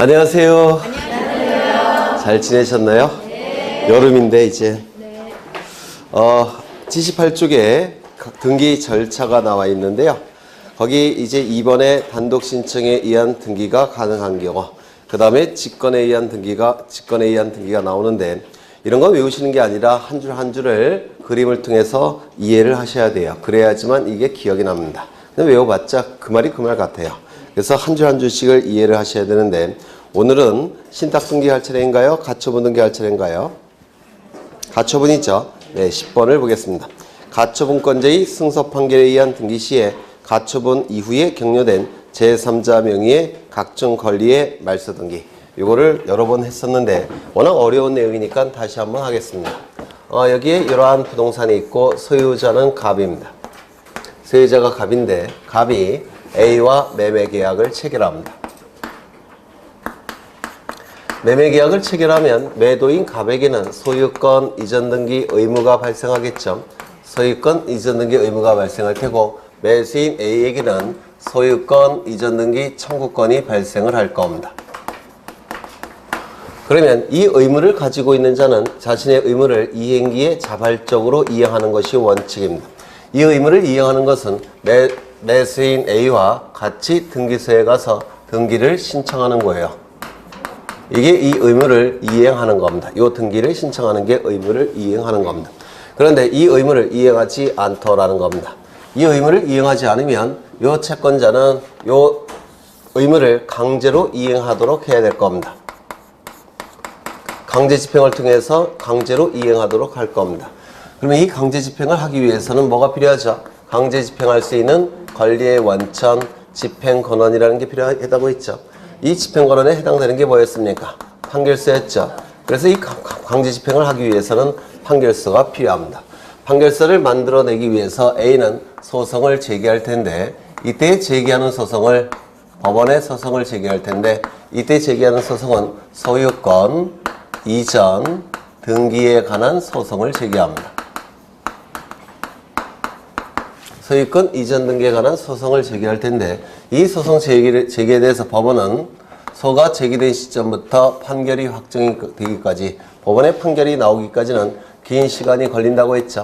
안녕하세요. 안녕하세요. 잘 지내셨나요? 네. 여름인데 이제 네. 78쪽에 등기 절차가 나와 있는데요. 거기 이제 이번에 단독 신청에 의한 등기가 가능한 경우, 그 다음에 직권에 의한 등기가 나오는데, 이런 거 외우시는 게 아니라 한 줄 한 줄을 그림을 통해서 이해를 하셔야 돼요. 그래야지만 이게 기억이 납니다. 근데 외워봤자 그 말이 그 말 같아요. 그래서 한 줄 한 줄씩을 이해를 하셔야 되는데, 오늘은 신탁 등기 할 차례인가요? 가처분 등기 할 차례인가요? 가처분이죠. 네, 10번을 보겠습니다. 가처분권자의 승소 판결에 의한 등기 시에 가처분 이후에 격려된 제3자 명의의 각종 권리의 말소 등기. 이거를 여러 번 했었는데 워낙 어려운 내용이니까 다시 한번 하겠습니다. 여기에 이러한 부동산이 있고 소유자는 갑입니다. 소유자가 갑인데 갑이 A와 매매 계약을 체결합니다. 매매 계약을 체결하면 매도인 갑에게는 소유권 이전 등기 의무가 발생하겠죠. 소유권 이전 등기 의무가 발생할 테고, 매수인 A에게는 소유권 이전 등기 청구권이 발생을 할 겁니다. 그러면 이 의무를 가지고 있는 자는 자신의 의무를 이행기에 자발적으로 이행하는 것이 원칙입니다. 이 의무를 이행하는 것은 매수인 A와 같이 등기소에 가서 등기를 신청하는 거예요. 이게 이 의무를 이행하는 겁니다. 이 등기를 신청하는 게 의무를 이행하는 겁니다. 그런데 이 의무를 이행하지 않더라는 겁니다. 이 의무를 이행하지 않으면 이 채권자는 이 의무를 강제로 이행하도록 해야 될 겁니다. 강제 집행을 통해서 강제로 이행하도록 할 겁니다. 그러면 이 강제 집행을 하기 위해서는 뭐가 필요하죠? 강제 집행할 수 있는 권리의 원천, 집행권원이라는 게 필요하다고 했죠. 이 집행권원에 해당되는 게 뭐였습니까? 판결서였죠. 그래서 이 강제 집행을 하기 위해서는 판결서가 필요합니다. 판결서를 만들어내기 위해서 A는 소송을 제기할 텐데, 이때 제기하는 소송을 법원에 소송을 제기할 텐데, 이때 제기하는 소송은 소유권 이전 등기에 관한 소송을 제기합니다. 소유권 이전 등기에 관한 소송을 제기할 텐데, 이 소송 제기에 대해서 법원은 소가 제기된 시점부터 판결이 확정이 되기까지, 법원의 판결이 나오기까지는 긴 시간이 걸린다고 했죠.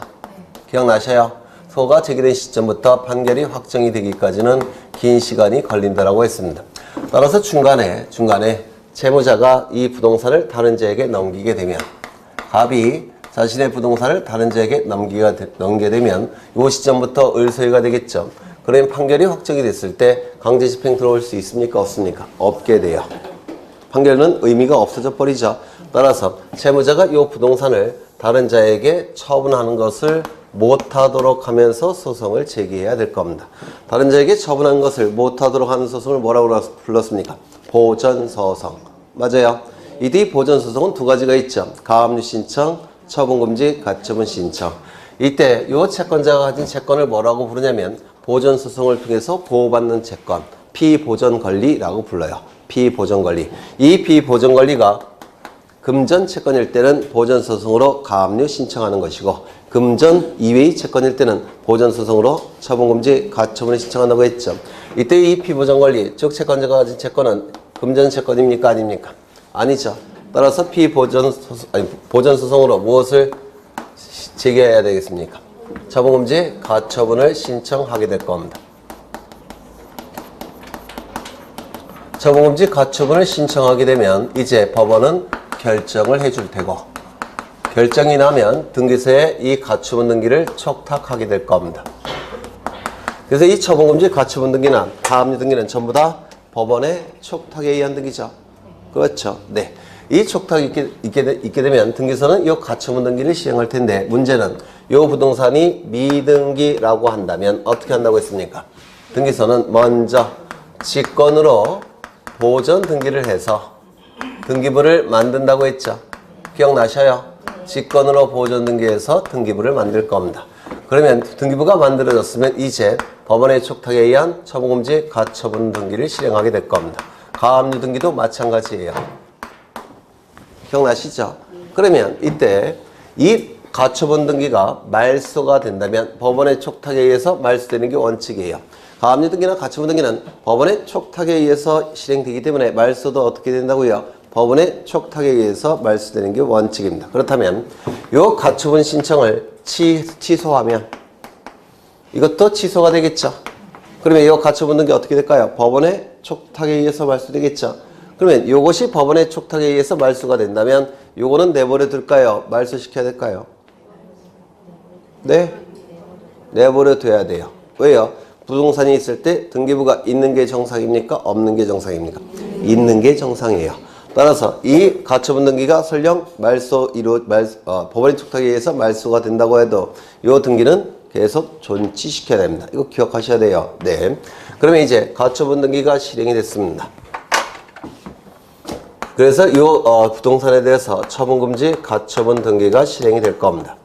기억나셔요? 소가 제기된 시점부터 판결이 확정이 되기까지는 긴 시간이 걸린다고 했습니다. 따라서 중간에 채무자가 이 부동산을 다른 자에게 넘기게 되면, 갑이 자신의 부동산을 다른 자에게 넘기게 되면 이 시점부터 을소유가 되겠죠. 그러면 판결이 확정이 됐을 때 강제 집행 들어올 수 있습니까? 없습니까? 없게 돼요. 판결은 의미가 없어져 버리죠. 따라서 채무자가 이 부동산을 다른 자에게 처분하는 것을 못하도록 하면서 소송을 제기해야 될 겁니다. 다른 자에게 처분한 것을 못하도록 하는 소송을 뭐라고 불렀습니까? 보전소송. 맞아요. 이때 보전소송은 두 가지가 있죠. 가압류 신청, 처분금지, 가처분 신청. 이때 이 채권자가 가진 채권을 뭐라고 부르냐면 보전소송을 통해서 보호받는 채권, 피보전권리라고 불러요. 피보전권리. 이 피보전권리가 금전 채권일 때는 보전소송으로 가압류 신청하는 것이고, 금전 이외의 채권일 때는 보전소송으로 처분금지, 가처분을 신청한다고 했죠. 이때 이 피보전권리, 즉 채권자가 가진 채권은 금전 채권입니까? 아닙니까? 아니죠. 따라서 보전소송으로 무엇을 제기해야 되겠습니까? 처분금지, 가처분을 신청하게 될 겁니다. 처분금지, 가처분을 신청하게 되면 이제 법원은 결정을 해줄 테고, 결정이 나면 등기소에 이 가처분 등기를 촉탁하게 될 겁니다. 그래서 이 처분금지, 가처분 등기나 가압류 등기는 전부 다 법원의 촉탁에 의한 등기죠. 그렇죠. 네. 이 촉탁이 있게 되면 등기소는 이 가처분 등기를 시행할 텐데, 문제는 이 부동산이 미등기라고 한다면 어떻게 한다고 했습니까? 등기소는 먼저 직권으로 보전 등기를 해서 등기부를 만든다고 했죠. 기억나셔요? 직권으로 보전 등기해서 등기부를 만들 겁니다. 그러면 등기부가 만들어졌으면 이제 법원의 촉탁에 의한 처분금지, 가처분 등기를 실행하게 될 겁니다. 가압류 등기도 마찬가지예요. 기억나시죠? 그러면 이때 이 가처분 등기가 말소가 된다면 법원의 촉탁에 의해서 말소되는 게 원칙이에요. 가압류 등기나 가처분 등기는 법원의 촉탁에 의해서 실행되기 때문에 말소도 어떻게 된다고요? 법원의 촉탁에 의해서 말소되는 게 원칙입니다. 그렇다면 요 가처분 신청을 취소하면 이것도 취소가 되겠죠. 그러면 이 가처분 등기 어떻게 될까요? 법원의 촉탁에 의해서 말소되겠죠. 그러면 이것이 법원의 촉탁에 의해서 말소가 된다면 요거는 내버려 둘까요? 말소시켜야 될까요? 네? 내버려 둬야 돼요. 왜요? 부동산이 있을 때 등기부가 있는 게 정상입니까? 없는 게 정상입니까? 있는 게 정상이에요. 따라서 이 가처분 등기가 설령 법원의 촉탁에 의해서 말소가 된다고 해도 이 등기는 계속 존치시켜야 됩니다. 이거 기억하셔야 돼요. 네. 그러면 이제 가처분 등기가 실행이 됐습니다. 그래서 이 부동산에 대해서 처분금지 가처분 등기가 실행이 될 겁니다.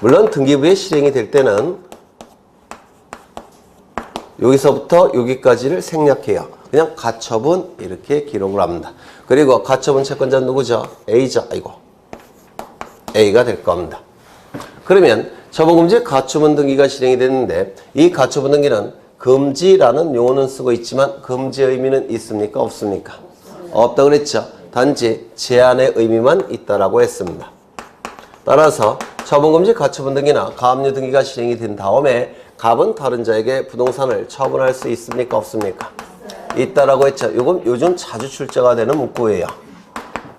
물론 등기부에 실행이 될 때는 여기서부터 여기까지를 생략해요. 그냥 가처분 이렇게 기록을 합니다. 그리고 가처분 채권자는 누구죠? A죠. 아이고. A가 될 겁니다. 그러면 처분금지 가처분 등기가 실행이 됐는데 이 가처분 등기는 금지라는 용어는 쓰고 있지만 금지의 의미는 있습니까? 없습니까? 없다고 그랬죠. 단지 제한의 의미만 있다라고 했습니다. 따라서 처분금지 가처분 등기나 가압류 등기가 실행이 된 다음에 갑은 다른 자에게 부동산을 처분할 수 있습니까? 없습니까? 있다라고 했죠. 이건 요즘 자주 출제가 되는 문구예요.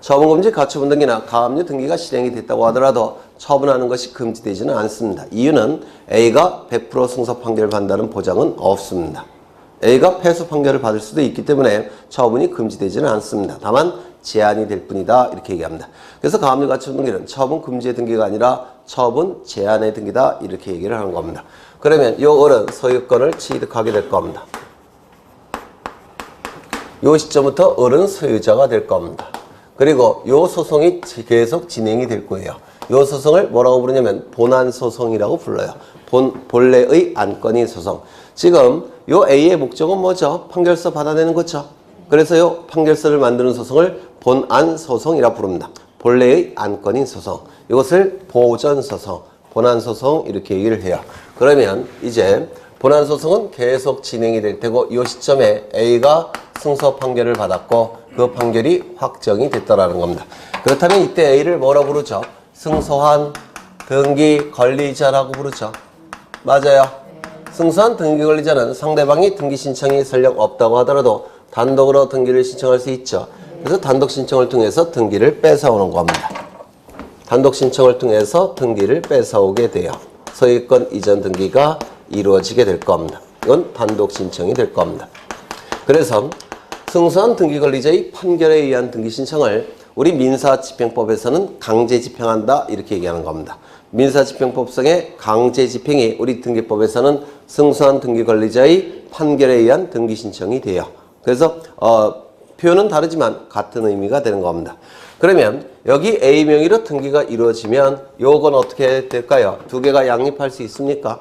처분금지 가처분 등기나 가압류 등기가 실행이 됐다고 하더라도 처분하는 것이 금지되지는 않습니다. 이유는 A가 100% 승소 판결을 받는다는 보장은 없습니다. A가 패소 판결을 받을 수도 있기 때문에 처분이 금지되지는 않습니다. 다만 제한이 될 뿐이다 이렇게 얘기합니다. 그래서 가압류 가처분 등기는 처분 금지의 등기가 아니라 처분 제한의 등기다 이렇게 얘기를 하는 겁니다. 그러면 이 어른 소유권을 취득하게 될 겁니다. 이 시점부터 어른 소유자가 될 겁니다. 그리고 이 소송이 계속 진행이 될 거예요. 이 소송을 뭐라고 부르냐면 본안소송이라고 불러요. 본래의 안건인 소송. 지금 요 A의 목적은 뭐죠? 판결서 받아내는 거죠. 그래서 요 판결서를 만드는 소송을 본안소송이라고 부릅니다. 본래의 안건인 소송. 이것을 보전소송, 본안소송 이렇게 얘기를 해요. 그러면 이제 본안소송은 계속 진행이 될 테고 이 시점에 A가 승소 판결을 받았고 그 판결이 확정이 됐다라는 겁니다. 그렇다면 이때 A를 뭐라고 부르죠? 승소한 등기 권리자라고 부르죠. 맞아요. 승소한 등기 권리자는 상대방이 등기 신청이 설령 없다고 하더라도 단독으로 등기를 신청할 수 있죠. 그래서 단독 신청을 통해서 등기를 뺏어오는 겁니다. 단독 신청을 통해서 등기를 뺏어오게 돼요. 소유권 이전 등기가 이루어지게 될 겁니다. 이건 단독 신청이 될 겁니다. 그래서 승소한 등기 권리자의 판결에 의한 등기 신청을 우리 민사집행법에서는 강제 집행한다 이렇게 얘기하는 겁니다. 민사집행법상의 강제 집행이 우리 등기법에서는 승소한 등기 권리자의 판결에 의한 등기 신청이 돼요. 그래서 표현은 다르지만 같은 의미가 되는 겁니다. 그러면 여기 A 명의로 등기가 이루어지면 요건 어떻게 될까요? 두 개가 양립할 수 있습니까?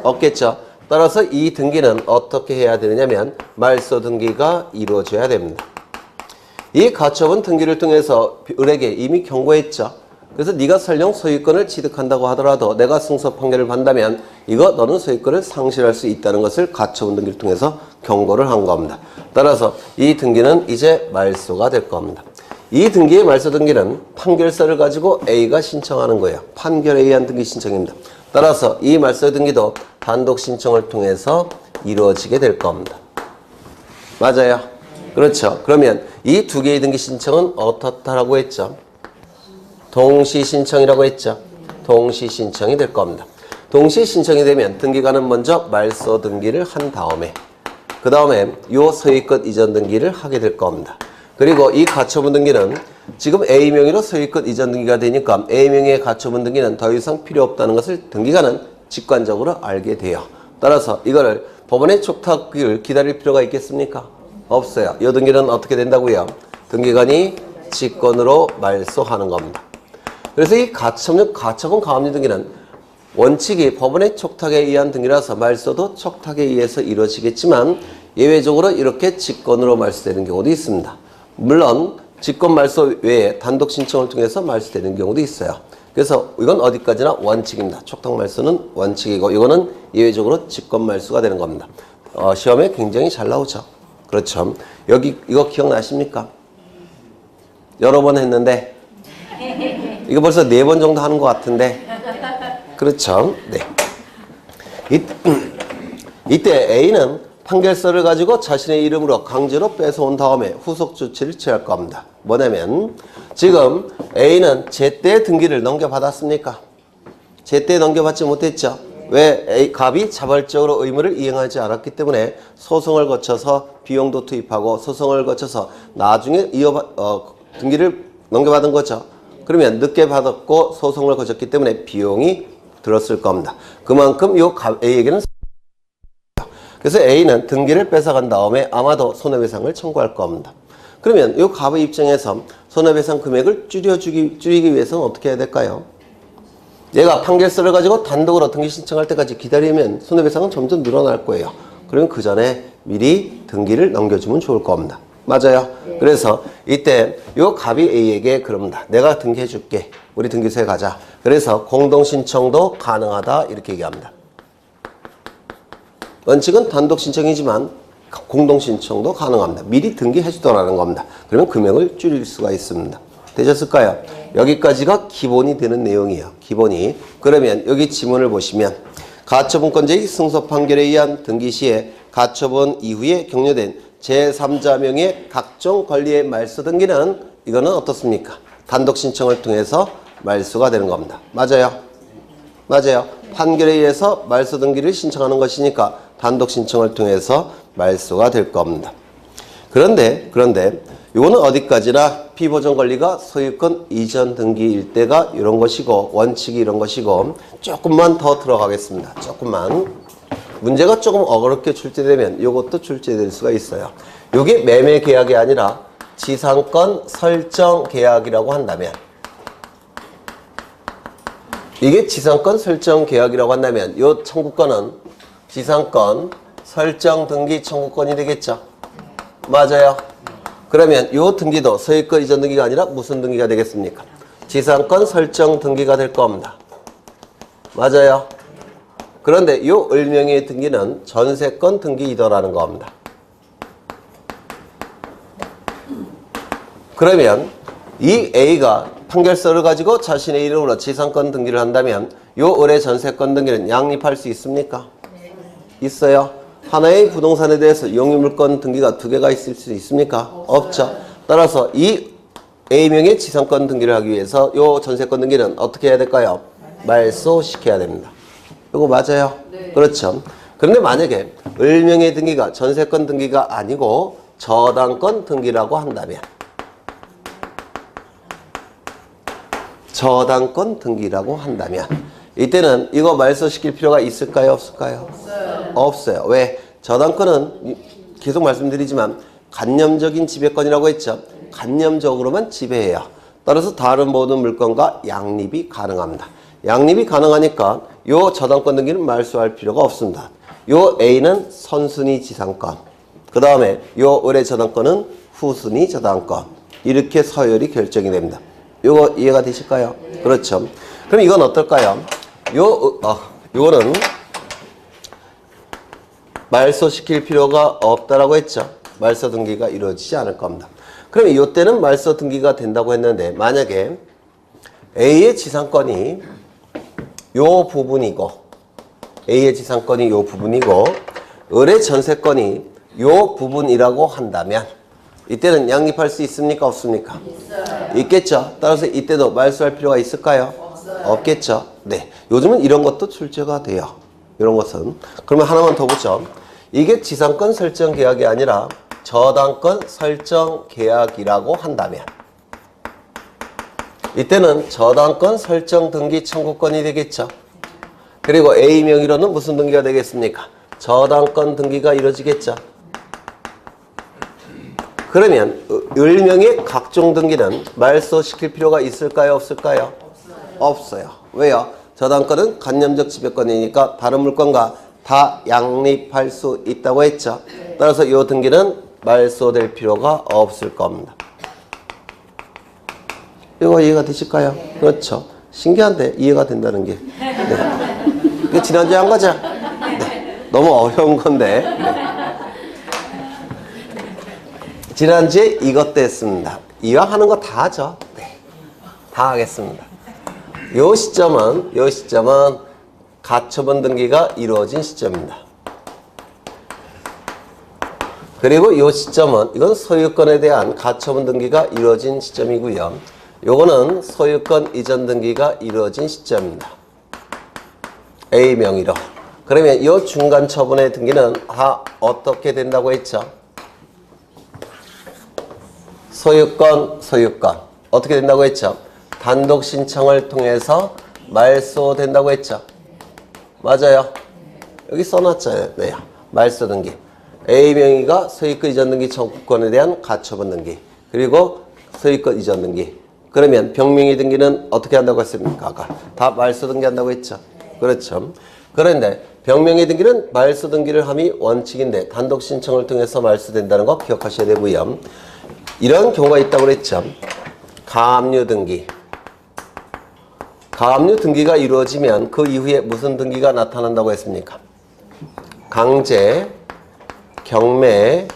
없겠죠. 따라서 이 등기는 어떻게 해야 되느냐면 말소 등기가 이루어져야 됩니다. 이 가처분 등기를 통해서 을에게 이미 경고했죠. 그래서 네가 설령 소유권을 취득한다고 하더라도 내가 승소 판결을 받는다면 이거 너는 소유권을 상실할 수 있다는 것을 가처분 등기를 통해서 경고를 한 겁니다. 따라서 이 등기는 이제 말소가 될 겁니다. 이 등기의 말소 등기는 판결서를 가지고 A가 신청하는 거예요. 판결에 의한 등기 신청입니다. 따라서 이 말소 등기도 단독 신청을 통해서 이루어지게 될 겁니다. 맞아요. 그렇죠. 그러면 이 두 개의 등기 신청은 어떻다라고 했죠? 동시 신청이라고 했죠. 동시 신청이 될 겁니다. 동시 신청이 되면 등기관은 먼저 말소 등기를 한 다음에 그 다음에 요 소유권 이전 등기를 하게 될 겁니다. 그리고 이 가처분 등기는 지금 A 명의로 소유권 이전 등기가 되니까 A 명의의 가처분 등기는 더 이상 필요 없다는 것을 등기관은 직관적으로 알게 돼요. 따라서 이거를 법원의 촉탁을 기다릴 필요가 있겠습니까? 없어요. 이 등기는 어떻게 된다고요? 등기관이 직권으로 말소하는 겁니다. 그래서 이 가처분 가압류 등기는 원칙이 법원의 촉탁에 의한 등기라서 말소도 촉탁에 의해서 이루어지겠지만 예외적으로 이렇게 직권으로 말소되는 경우도 있습니다. 물론 직권 말소 외에 단독 신청을 통해서 말소되는 경우도 있어요. 그래서 이건 어디까지나 원칙입니다. 촉탁말소는 원칙이고 이거는 예외적으로 직권말소가 되는 겁니다. 시험에 굉장히 잘 나오죠. 그렇죠. 여기 이거 기억나십니까? 여러 번 했는데 이거 벌써 4번 정도 하는 것 같은데 그렇죠. 네. 이때 A는 판결서를 가지고 자신의 이름으로 강제로 뺏어온 다음에 후속 조치를 취할 겁니다. 뭐냐면 지금 A는 제때 등기를 넘겨받았습니까? 제때 넘겨받지 못했죠. 왜? 갑이 자발적으로 의무를 이행하지 않았기 때문에 소송을 거쳐서 비용도 투입하고 소송을 거쳐서 나중에 등기를 넘겨받은 거죠. 그러면 늦게 받았고 소송을 거쳤기 때문에 비용이 들었을 겁니다. 그만큼 요 A에게는 그래서 A는 등기를 뺏어간 다음에 아마도 손해배상을 청구할 겁니다. 그러면 이 갑의 입장에서 손해배상 금액을 줄이기 위해서는 어떻게 해야 될까요? 얘가 판결서를 가지고 단독으로 등기 신청할 때까지 기다리면 손해배상은 점점 늘어날 거예요. 그러면 그 전에 미리 등기를 넘겨주면 좋을 겁니다. 맞아요? 네. 그래서 이때 이 갑이 A에게 그럽니다. 내가 등기해 줄게. 우리 등기소에 가자. 그래서 공동신청도 가능하다 이렇게 얘기합니다. 원칙은 단독 신청이지만 공동신청도 가능합니다. 미리 등기해 주더라는 겁니다. 그러면 금액을 줄일 수가 있습니다. 되셨을까요? 네. 여기까지가 기본이 되는 내용이에요. 기본이. 그러면 여기 지문을 보시면 가처분권자의 승소 판결에 의한 등기 시에 가처분 이후에 격려된 제3자명의 각종 권리의 말소 등기는 이거는 어떻습니까? 단독 신청을 통해서 말소가 되는 겁니다. 맞아요? 맞아요. 판결에 의해서 말소 등기를 신청하는 것이니까 단독 신청을 통해서 말소가 될 겁니다. 그런데 이거는 어디까지나 피보전 권리가 소유권 이전 등기일 때가 이런 것이고 원칙이 이런 것이고 조금만 더 들어가겠습니다. 조금만. 문제가 조금 어렵게 출제되면 이것도 출제될 수가 있어요. 이게 매매 계약이 아니라 지상권 설정 계약이라고 한다면 이게 지상권 설정 계약이라고 한다면 이 청구권은 지상권 설정 등기 청구권이 되겠죠. 맞아요. 그러면 이 등기도 소유권 이전 등기가 아니라 무슨 등기가 되겠습니까? 지상권 설정 등기가 될 겁니다. 맞아요. 그런데 이 을명의 등기는 전세권 등기이더라는 겁니다. 그러면 이 A가 판결서를 가지고 자신의 이름으로 지상권 등기를 한다면 이 을의 전세권 등기는 양립할 수 있습니까? 네. 있어요. 하나의 부동산에 대해서 용유물권 등기가 2개가 있을 수 있습니까? 없죠. 따라서 이 A명의 지상권 등기를 하기 위해서 이 전세권 등기는 어떻게 해야 될까요? 말소시켜야 됩니다. 이거 맞아요? 네. 그렇죠. 그런데 만약에 을명의 등기가 전세권 등기가 아니고 저당권 등기라고 한다면 저당권 등기라고 한다면 이때는 이거 말소시킬 필요가 있을까요? 없을까요? 없어요. 없어요. 왜? 저당권은 계속 말씀드리지만 간념적인 지배권이라고 했죠. 간념적으로만 지배해요. 따라서 다른 모든 물건과 양립이 가능합니다. 양립이 가능하니까 요 저당권 등기는 말소할 필요가 없습니다. 요 A는 선순위 지상권, 그 다음에 요 을의 저당권은 후순위 저당권, 이렇게 서열이 결정이 됩니다. 요거 이해가 되실까요? 네. 그렇죠. 그럼 이건 어떨까요? 요거는 말소시킬 필요가 없다라고 했죠. 말소 등기가 이루어지지 않을 겁니다. 그럼 이때는 말소 등기가 된다고 했는데 만약에 A의 지상권이 요 부분이고 A의 지상권이 요 부분이고 을의 전세권이 요 부분이라고 한다면 이때는 양립할 수 있습니까? 없습니까? 있어요. 있겠죠. 따라서 이때도 말소할 필요가 있을까요? 없어요. 없겠죠. 네. 요즘은 이런 것도 출제가 돼요. 이런 것은. 그러면 하나만 더 보죠. 이게 지상권 설정 계약이 아니라 저당권 설정 계약이라고 한다면 이때는 저당권 설정 등기 청구권이 되겠죠. 그리고 A 명의로는 무슨 등기가 되겠습니까? 저당권 등기가 이루어지겠죠. 그러면 을명의 각종 등기는 말소시킬 필요가 있을까요? 없을까요? 없어요. 왜요? 저당권은 간념적 지배권이니까 다른 물건과 다 양립할 수 있다고 했죠. 따라서 이 등기는 말소될 필요가 없을 겁니다. 이거 이해가 되실까요? 그렇죠. 신기한데 이해가 된다는 게. 네. 지난주에 한 거죠? 네. 너무 어려운 건데. 네. 지난주에 이것도 했습니다. 이왕 하는 거 다 하죠. 네. 다 하겠습니다. 요 시점은 가처분 등기가 이루어진 시점입니다. 그리고 요 시점은 이건 소유권에 대한 가처분 등기가 이루어진 시점이고요. 요거는 소유권 이전 등기가 이루어진 시점입니다. A 명의로. 그러면 요 중간 처분의 등기는 어떻게 된다고 했죠? 소유권. 어떻게 된다고 했죠? 단독 신청을 통해서 말소된다고 했죠? 맞아요. 여기 써놨잖아요. 말소 등기. A 명의가 소유권 이전 등기 청구권에 대한 가처분 등기. 그리고 소유권 이전 등기. 그러면 병명의 등기는 어떻게 한다고 했습니까? 아까 다 말소 등기 한다고 했죠? 그렇죠. 그런데 병명의 등기는 말소 등기를 함이 원칙인데 단독 신청을 통해서 말소된다는 거 기억하셔야 되고요. 이런 경우가 있다고 그랬죠. 가압류 등기. 가압류 등기가 이루어지면 그 이후에 무슨 등기가 나타난다고 했습니까? 강제, 경매,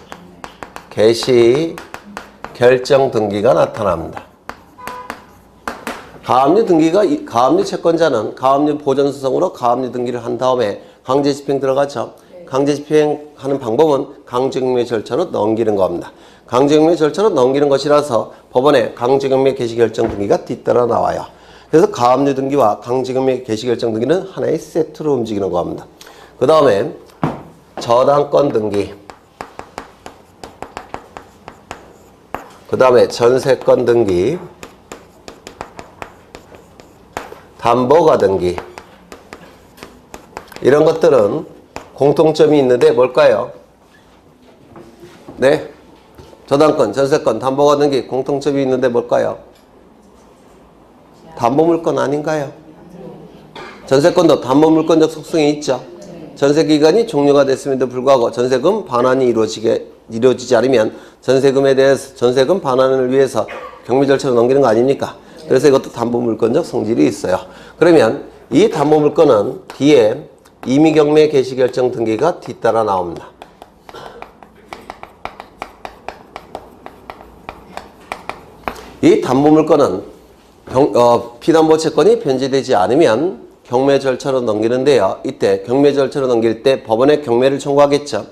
개시, 결정 등기가 나타납니다. 가압류 등기가, 가압류 채권자는 가압류 보전 수성으로 가압류 등기를 한 다음에 강제 집행 들어가죠. 강제 집행하는 방법은 강제경매 절차로 넘기는 겁니다. 강제경매 절차로 넘기는 것이라서 법원에 강제경매 개시결정 등기가 뒤따라 나와요. 그래서 가압류 등기와 강제경매 개시결정 등기는 하나의 세트로 움직이는 겁니다. 그 다음에 저당권 등기, 그 다음에 전세권 등기, 담보가 등기, 이런 것들은 공통점이 있는데 뭘까요? 네? 저당권, 전세권, 담보가 등기 공통점이 있는데 뭘까요? 담보물권 아닌가요? 전세권도 담보물권적 속성이 있죠. 전세기간이 종료가 됐음에도 불구하고 전세금 반환이 이루어지지 않으면 전세금에 대해서 전세금 반환을 위해서 경매 절차로 넘기는 거 아닙니까? 그래서 이것도 담보물권적 성질이 있어요. 그러면 이 담보물권은 뒤에 임의경매 개시결정 등기가 뒤따라 나옵니다. 이 담보물권은 피담보 채권이 변제되지 않으면 경매 절차로 넘기는데요. 이때 경매 절차로 넘길 때 법원에 경매를 청구하겠죠.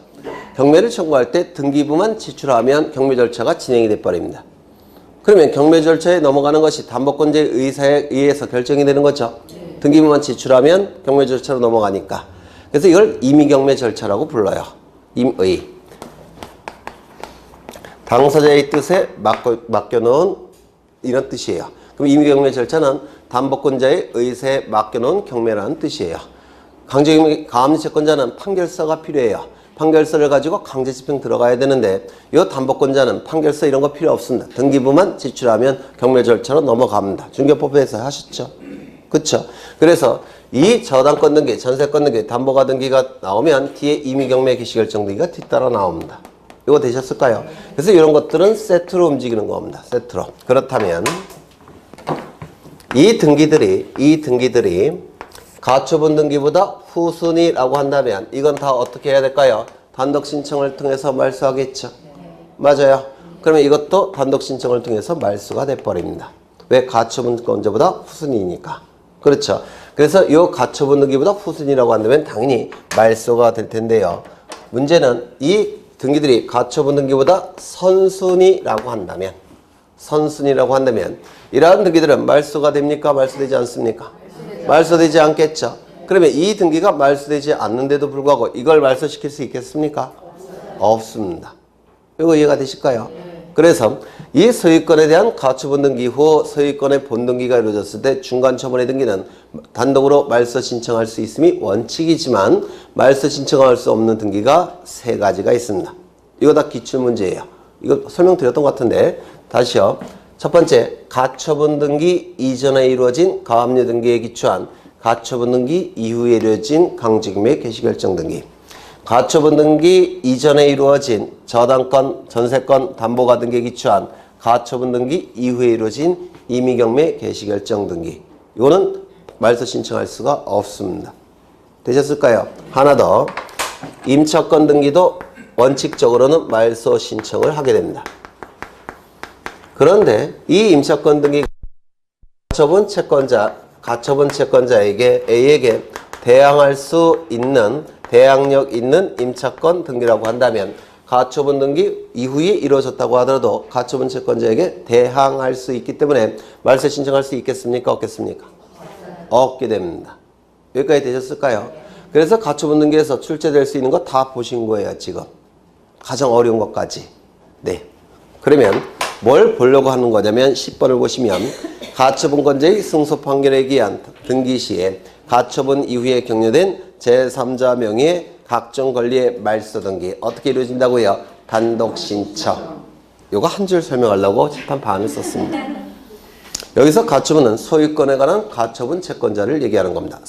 경매를 청구할 때 등기부만 지출하면 경매 절차가 진행이 돼버립니다. 그러면 경매 절차에 넘어가는 것이 담보권자의 의사에 의해서 결정이 되는 거죠. 등기부만 지출하면 경매 절차로 넘어가니까. 그래서 이걸 임의경매 절차라고 불러요. 임의. 당사자의 뜻에 맡겨놓은 이런 뜻이에요. 그럼 임의경매 절차는 담보권자의 의사에 맡겨놓은 경매라는 뜻이에요. 강제경매 가압류 채권자는 판결서가 필요해요. 판결서를 가지고 강제 집행 들어가야 되는데 이 담보권자는 판결서 이런 거 필요 없습니다. 등기부만 지출하면 경매 절차로 넘어갑니다. 중개법에서 하셨죠? 그렇죠? 그래서 이 저당권 등기, 전세권 등기, 담보가 등기가 나오면 뒤에 임의경매 개시결정 등기가 뒤따라 나옵니다. 이거 되셨을까요? 그래서 이런 것들은 세트로 움직이는 겁니다. 세트로. 그렇다면 이 등기들이 가처분 등기보다 후순위라고 한다면 이건 다 어떻게 해야 될까요? 단독 신청을 통해서 말소하겠죠. 맞아요. 그러면 이것도 단독 신청을 통해서 말소가 돼버립니다. 왜? 가처분권자보다 후순위니까. 그렇죠. 그래서 이 가처분 등기보다 후순위라고 한다면 당연히 말소가 될 텐데요. 문제는 이 등기들이 가처분 등기보다 선순위라고 한다면 이러한 등기들은 말소가 됩니까? 말소되지 않습니까? 말소되지 않겠죠. 그러면 이 등기가 말소되지 않는데도 불구하고 이걸 말소시킬 수 있겠습니까? 없습니다. 이거 이해가 되실까요? 그래서 이 소유권에 대한 가처분 등기 후 소유권의 본등기가 이루어졌을 때 중간 처분의 등기는 단독으로 말소 신청할 수 있음이 원칙이지만 말소 신청할 수 없는 등기가 3가지가 있습니다. 이거 다 기출문제예요. 이거 설명드렸던 것 같은데 다시요. 첫 번째, 가처분 등기 이전에 이루어진 가압류 등기에 기초한 가처분 등기 이후에 이루어진 강제경매 개시결정 등기. 가처분 등기 이전에 이루어진 저당권, 전세권, 담보가 등기에 기초한 가처분 등기 이후에 이루어진 임의경매 개시결정 등기. 이거는 말소 신청할 수가 없습니다. 되셨을까요? 하나 더. 임차권 등기도 원칙적으로는 말소 신청을 하게 됩니다. 그런데 이 임차권 등기 가처분 채권자에게 A에게 대항할 수 있는 대항력 있는 임차권 등기라고 한다면 가처분 등기 이후에 이루어졌다고 하더라도 가처분 채권자에게 대항할 수 있기 때문에 말소 신청할 수 있겠습니까? 없겠습니까? 없게 됩니다. 여기까지 되셨을까요? 그래서 가처분 등기에서 출제될 수 있는 거 다 보신 거예요, 지금. 가장 어려운 것까지. 네. 그러면 뭘 보려고 하는 거냐면 10번을 보시면 가처분권자의 승소 판결에 기한 등기 시에 가처분 이후에 격려된 제3자 명의의 각종 권리의 말소 등기 어떻게 이루어진다고요? 단독 신청. 요거 한 줄 설명하려고 칠판 반을 썼습니다. 여기서 가처분은 소유권에 관한 가처분 채권자를 얘기하는 겁니다.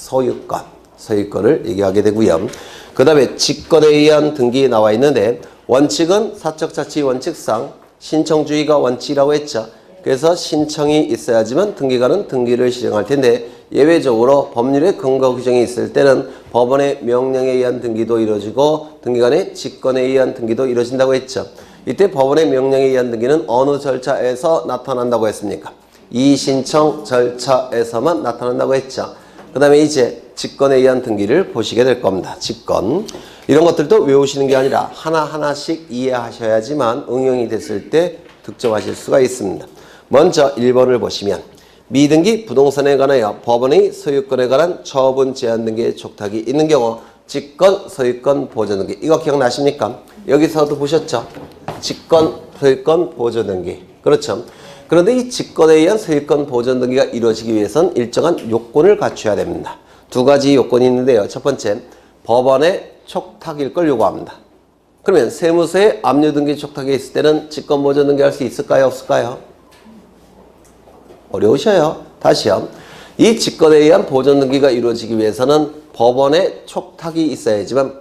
소유권을 얘기하게 되고요. 그 다음에 직권에 의한 등기 나와 있는데 원칙은 사적자치 원칙상 신청주의가 원칙이라고 했죠. 그래서 신청이 있어야지만 등기관은 등기를 실행할 텐데 예외적으로 법률의 근거 규정이 있을 때는 법원의 명령에 의한 등기도 이루어지고 등기관의 직권에 의한 등기도 이루어진다고 했죠. 이때 법원의 명령에 의한 등기는 어느 절차에서 나타난다고 했습니까? 이 신청 절차에서만 나타난다고 했죠. 그 다음에 이제 직권에 의한 등기를 보시게 될 겁니다. 직권. 이런 것들도 외우시는 게 아니라 하나하나씩 이해하셔야지만 응용이 됐을 때 득점하실 수가 있습니다. 먼저 1번을 보시면 미등기 부동산에 관하여 법원의 소유권에 관한 처분 제한 등기의 촉탁이 있는 경우 직권, 소유권, 보존 등기. 이거 기억나십니까? 여기서도 보셨죠? 직권, 소유권, 보존 등기. 그렇죠? 그런데 이 직권에 의한 소유권, 보존 등기가 이루어지기 위해서는 일정한 요건을 갖춰야 됩니다. 두 가지 요건이 있는데요. 첫 번째, 법원의 촉탁일 걸 요구합니다. 그러면 세무서에 압류 등기 촉탁이 있을 때는 직권 보존 등기 할 수 있을까요? 없을까요? 어려우셔요. 다시요. 이 직권에 의한 보존 등기가 이루어지기 위해서는 법원의 촉탁이 있어야지만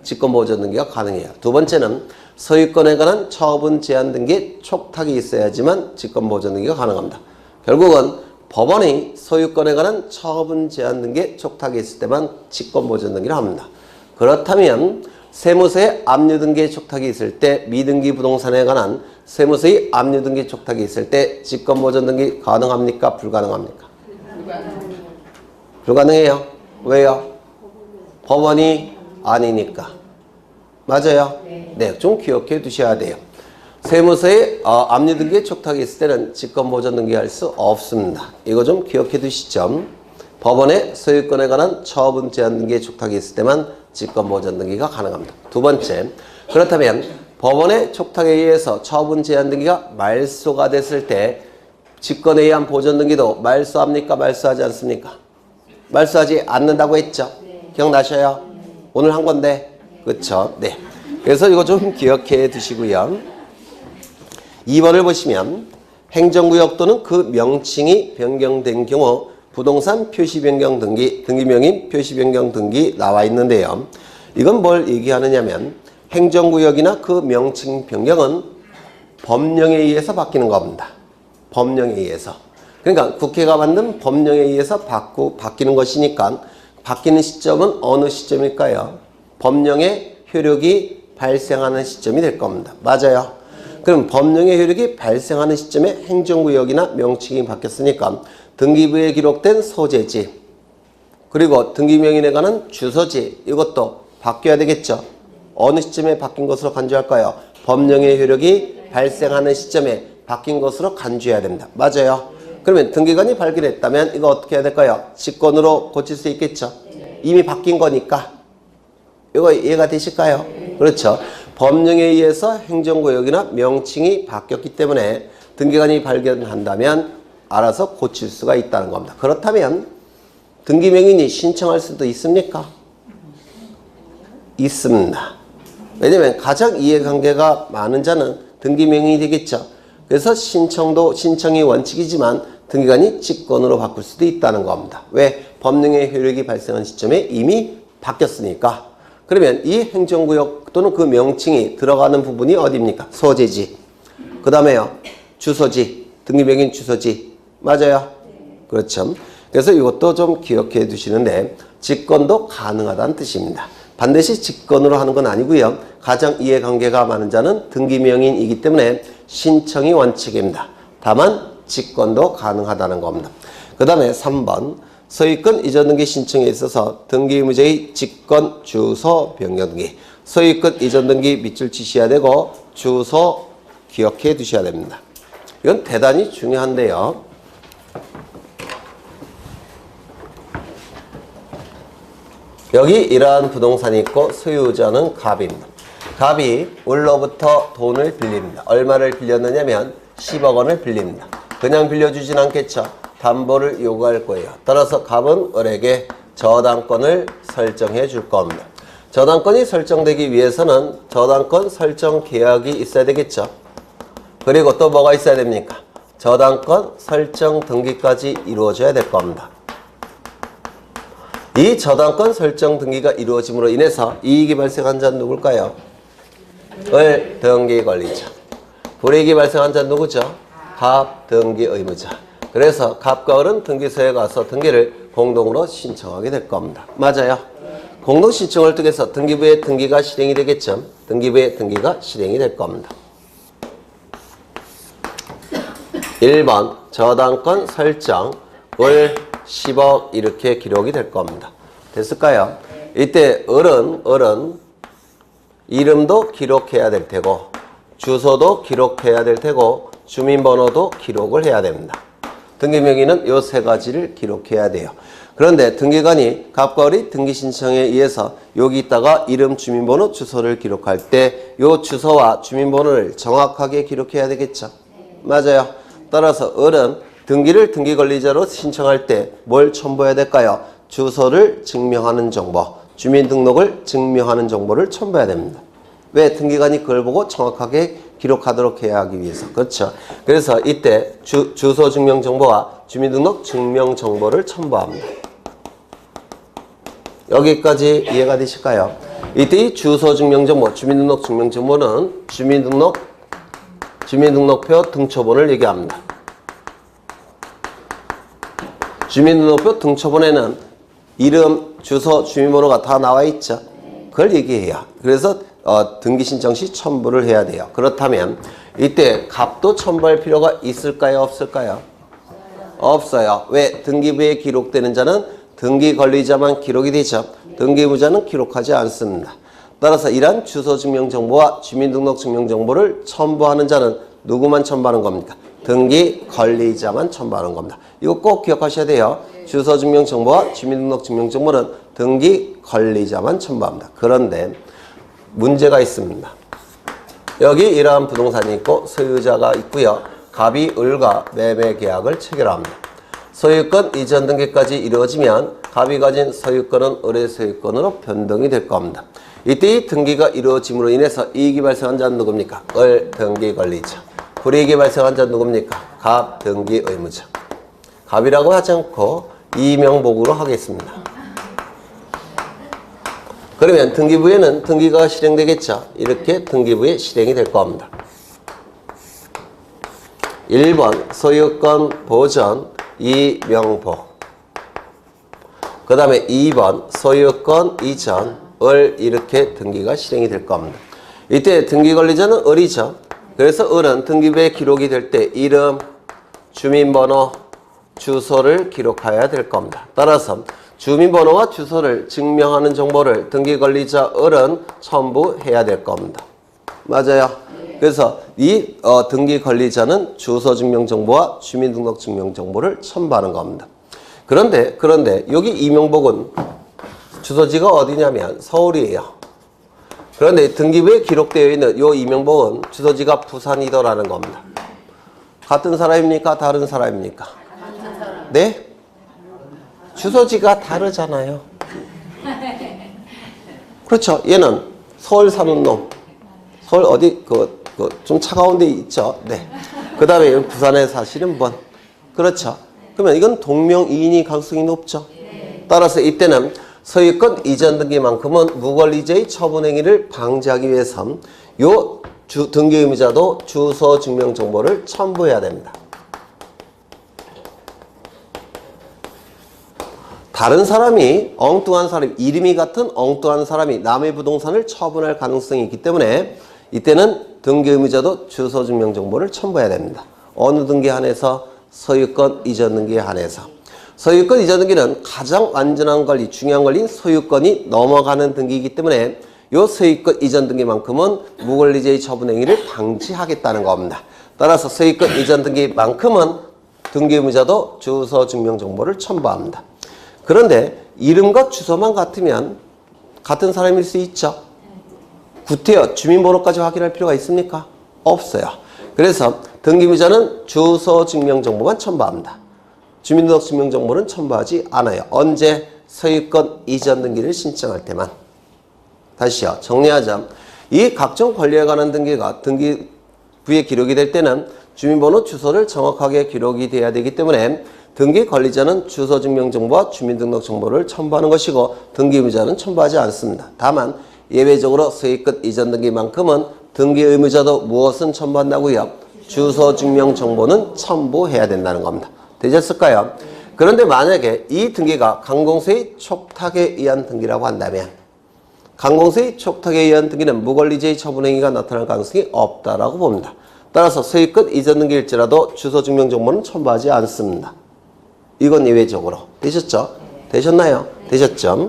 직권 보존 등기가 가능해요. 두 번째는 소유권에 관한 처분 제한 등기에 촉탁이 있어야지만 직권 보존 등기가 가능합니다. 결국은 법원이 소유권에 관한 처분 제한 등기에 촉탁이 있을 때만 직권 보존 등기를 합니다. 그렇다면 세무서에 압류 등기의 촉탁이 있을 때 미등기 부동산에 관한 세무서의 압류 등기 촉탁이 있을 때 직권 보존 등기 가능합니까? 불가능합니까? 불가능해요. 왜요? 법원이 아니니까. 맞아요? 네, 좀 기억해 두셔야 돼요. 세무서에 압류 등기의 촉탁이 있을 때는 직권 보존 등기할 수 없습니다. 이거 좀 기억해 두시죠. 법원의 소유권에 관한 처분 제한 등기의 촉탁이 있을 때만 직권 보존 등기가 가능합니다. 두 번째, 그렇다면 법원의 촉탁에 의해서 처분 제한 등기가 말소가 됐을 때 직권에 의한 보존 등기도 말소합니까? 말소하지 않습니까? 말소하지 않는다고 했죠? 기억나셔요? 오늘 한 건데. 그렇죠? 네. 그래서 이거 좀 기억해 두시고요. 2번을 보시면 행정구역 또는 그 명칭이 변경된 경우 부동산 표시 변경 등기, 등기명인 표시 변경 등기 나와 있는데요. 이건 뭘 얘기하느냐면 행정구역이나 그 명칭 변경은 법령에 의해서 바뀌는 겁니다. 법령에 의해서. 그러니까 국회가 만든 법령에 의해서 바뀌는 것이니까 바뀌는 시점은 어느 시점일까요? 법령의 효력이 발생하는 시점이 될 겁니다. 맞아요. 그럼 법령의 효력이 발생하는 시점에 행정구역이나 명칭이 바뀌었으니까 등기부에 기록된 소재지 그리고 등기명인에 관한 주소지 이것도 바뀌어야 되겠죠. 어느 시점에 바뀐 것으로 간주할까요? 법령의 효력이 발생하는 시점에 바뀐 것으로 간주해야 됩니다. 맞아요. 그러면 등기관이 발견했다면 이거 어떻게 해야 될까요? 직권으로 고칠 수 있겠죠. 이미 바뀐 거니까. 이거 이해가 되실까요? 그렇죠. 법령에 의해서 행정구역이나 명칭이 바뀌었기 때문에 등기관이 발견한다면 알아서 고칠 수가 있다는 겁니다. 그렇다면 등기명인이 신청할 수도 있습니까? 있습니다. 왜냐하면 가장 이해관계가 많은 자는 등기명인이 되겠죠. 그래서 신청이 원칙이지만 등기관이 직권으로 바꿀 수도 있다는 겁니다. 왜? 법령의 효력이 발생한 시점에 이미 바뀌었으니까. 그러면 이 행정구역 또는 그 명칭이 들어가는 부분이 어디입니까? 소재지. 그 다음에요. 주소지. 등기명인 주소지. 맞아요. 그렇죠. 그래서 이것도 좀 기억해 두시는데 직권도 가능하다는 뜻입니다. 반드시 직권으로 하는 건 아니고요. 가장 이해관계가 많은 자는 등기명인이기 때문에 신청이 원칙입니다. 다만 직권도 가능하다는 겁니다. 그 다음에 3번 소유권 이전 등기 신청에 있어서 등기의무자의 직권, 주소, 변경 등기. 소유권 이전 등기 밑줄 치셔야 되고 주소 기억해 두셔야 됩니다. 이건 대단히 중요한데요. 여기 이러한 부동산이 있고 소유자는 갑입니다. 갑이 을로부터 돈을 빌립니다. 얼마를 빌렸느냐면 10억 원을 빌립니다. 그냥 빌려주진 않겠죠. 담보를 요구할 거예요. 따라서 갑은 을에게 저당권을 설정해 줄 겁니다. 저당권이 설정되기 위해서는 저당권 설정 계약이 있어야 되겠죠. 그리고 또 뭐가 있어야 됩니까? 저당권 설정 등기까지 이루어져야 될 겁니다. 이 저당권 설정 등기가 이루어짐으로 인해서 이익이 발생한 자는 누굴까요? 을 등기 권리자. 불이익이 발생한 자는 누구죠? 갑 등기 의무자. 그래서 갑과 을은 등기소에 가서 등기를 공동으로 신청하게 될 겁니다. 맞아요. 공동 신청을 통해서 등기부의 등기가 실행이 되겠죠. 등기부의 등기가 실행이 될 겁니다. 1번 저당권 설정 을 10억 이렇게 기록이 될 겁니다. 됐을까요? 이때 을은 이름도 기록해야 될 테고 주소도 기록해야 될 테고 주민번호도 기록을 해야 됩니다. 등기명의는 요 세 가지를 기록해야 돼요. 그런데 등기관이 갑과 을이 등기 신청에 의해서 여기 있다가 이름, 주민번호, 주소를 기록할 때 요 주소와 주민번호를 정확하게 기록해야 되겠죠. 맞아요. 따라서 을은 등기를 등기권리자로 신청할 때 뭘 첨부해야 될까요? 주소를 증명하는 정보, 주민등록을 증명하는 정보를 첨부해야 됩니다. 왜? 등기관이 그걸 보고 정확하게 기록하도록 해야 하기 위해서. 그렇죠. 그래서 이때 주소 증명 정보와 주민등록 증명 정보를 첨부합니다. 여기까지 이해가 되실까요? 이때 이 주소 증명 정보, 주민등록 증명 정보는 주민등록표 등초본을 얘기합니다. 주민등록표 등초본에는 이름, 주소, 주민번호가 다 나와 있죠. 그걸 얘기해요. 그래서 등기 신청 시 첨부를 해야 돼요. 그렇다면 이때 갑도 첨부할 필요가 있을까요? 없을까요? 없어요. 왜? 등기부에 기록되는 자는 등기 권리자만 기록이 되죠. 등기부자는 기록하지 않습니다. 따라서 이러한 주소 증명 정보와 주민등록 증명 정보를 첨부하는 자는 누구만 첨부하는 겁니까? 등기 권리자만 첨부하는 겁니다. 이거 꼭 기억하셔야 돼요. 주소 증명 정보와 주민등록 증명 정보는 등기 권리자만 첨부합니다. 그런데 문제가 있습니다. 여기 이러한 부동산이 있고 소유자가 있고요. 갑이 을과 매매 계약을 체결합니다. 소유권 이전 등기까지 이루어지면 갑이 가진 소유권은 을의 소유권으로 변동이 될 겁니다. 이때 이 등기가 이루어짐으로 인해서 이익이 발생한 자는 누굽니까? 을 등기 권리자. 불이익이 발생한 자는 누굽니까? 갑 등기 의무자. 갑이라고 하지 않고 이명복으로 하겠습니다. 그러면 등기부에는 등기가 실행되겠죠. 이렇게 등기부에 실행이 될 겁니다. 1번 소유권 보전 이명복. 그 다음에 2번 소유권 이전 을 이렇게 등기가 실행이 될 겁니다. 이때 등기권리자는 을이죠. 그래서 을은 등기부에 기록이 될 때 이름, 주민번호, 주소를 기록해야 될 겁니다. 따라서 주민번호와 주소를 증명하는 정보를 등기권리자 을은 첨부해야 될 겁니다. 맞아요. 그래서 이 등기권리자는 주소 증명 정보와 주민등록 증명 정보를 첨부하는 겁니다. 그런데 여기 이명복은 주소지가 어디냐면 서울이에요. 그런데 등기부에 기록되어 있는 이 이명복은 주소지가 부산이더라는 겁니다. 같은 사람입니까? 다른 사람입니까? 같은 사람. 네? 주소지가 다르잖아요. 그렇죠. 얘는 서울 사는 놈. 서울 어디 좀 차가운 데 있죠. 네. 그 다음에 부산에 사시는 분. 그렇죠. 그러면 이건 동명이인이 가능성이 높죠. 따라서 이때는 소유권 이전 등기만큼은 무권리자의 처분 행위를 방지하기 위해서 요 등기 의무자도 주소 증명 정보를 첨부해야 됩니다. 다른 사람이 엉뚱한 사람, 이름이 같은 엉뚱한 사람이 남의 부동산을 처분할 가능성이 있기 때문에 이때는 등기 의무자도 주소 증명 정보를 첨부해야 됩니다. 어느 등기에 한해서? 소유권 이전 등기에 한해서. 소유권 이전 등기는 가장 완전한 권리, 중요한 권리인 소유권이 넘어가는 등기이기 때문에 이 소유권 이전 등기만큼은 무권리제의 처분 행위를 방지하겠다는 겁니다. 따라서 소유권 이전 등기만큼은 등기 의무자도 주소 증명 정보를 첨부합니다. 그런데 이름과 주소만 같으면 같은 사람일 수 있죠. 구태여 주민번호까지 확인할 필요가 있습니까? 없어요. 그래서 등기 의무자는 주소 증명 정보만 첨부합니다. 주민등록 증명 정보는 첨부하지 않아요. 언제? 소유권 이전 등기를 신청할 때만. 다시요. 정리하자. 이 각종 권리에 관한 등기가 등기부에 기록이 될 때는 주민번호 주소를 정확하게 기록이 돼야 되기 때문에 등기 관리자는 주소 증명 정보와 주민등록 정보를 첨부하는 것이고 등기 의무자는 첨부하지 않습니다. 다만 예외적으로 소유권 이전 등기만큼은 등기 의무자도 무엇은 첨부한다고요? 주소 증명 정보는 첨부해야 된다는 겁니다. 되셨을까요? 그런데 만약에 이 등기가 강공소의 촉탁에 의한 등기라고 한다면 강공소의 촉탁에 의한 등기는 무권리제의 처분 행위가 나타날 가능성이 없다라고 봅니다. 따라서 소유권 이전 등기일지라도 주소 증명 정보는 첨부하지 않습니다. 이건 예외적으로. 되셨죠? 되셨나요? 되셨죠?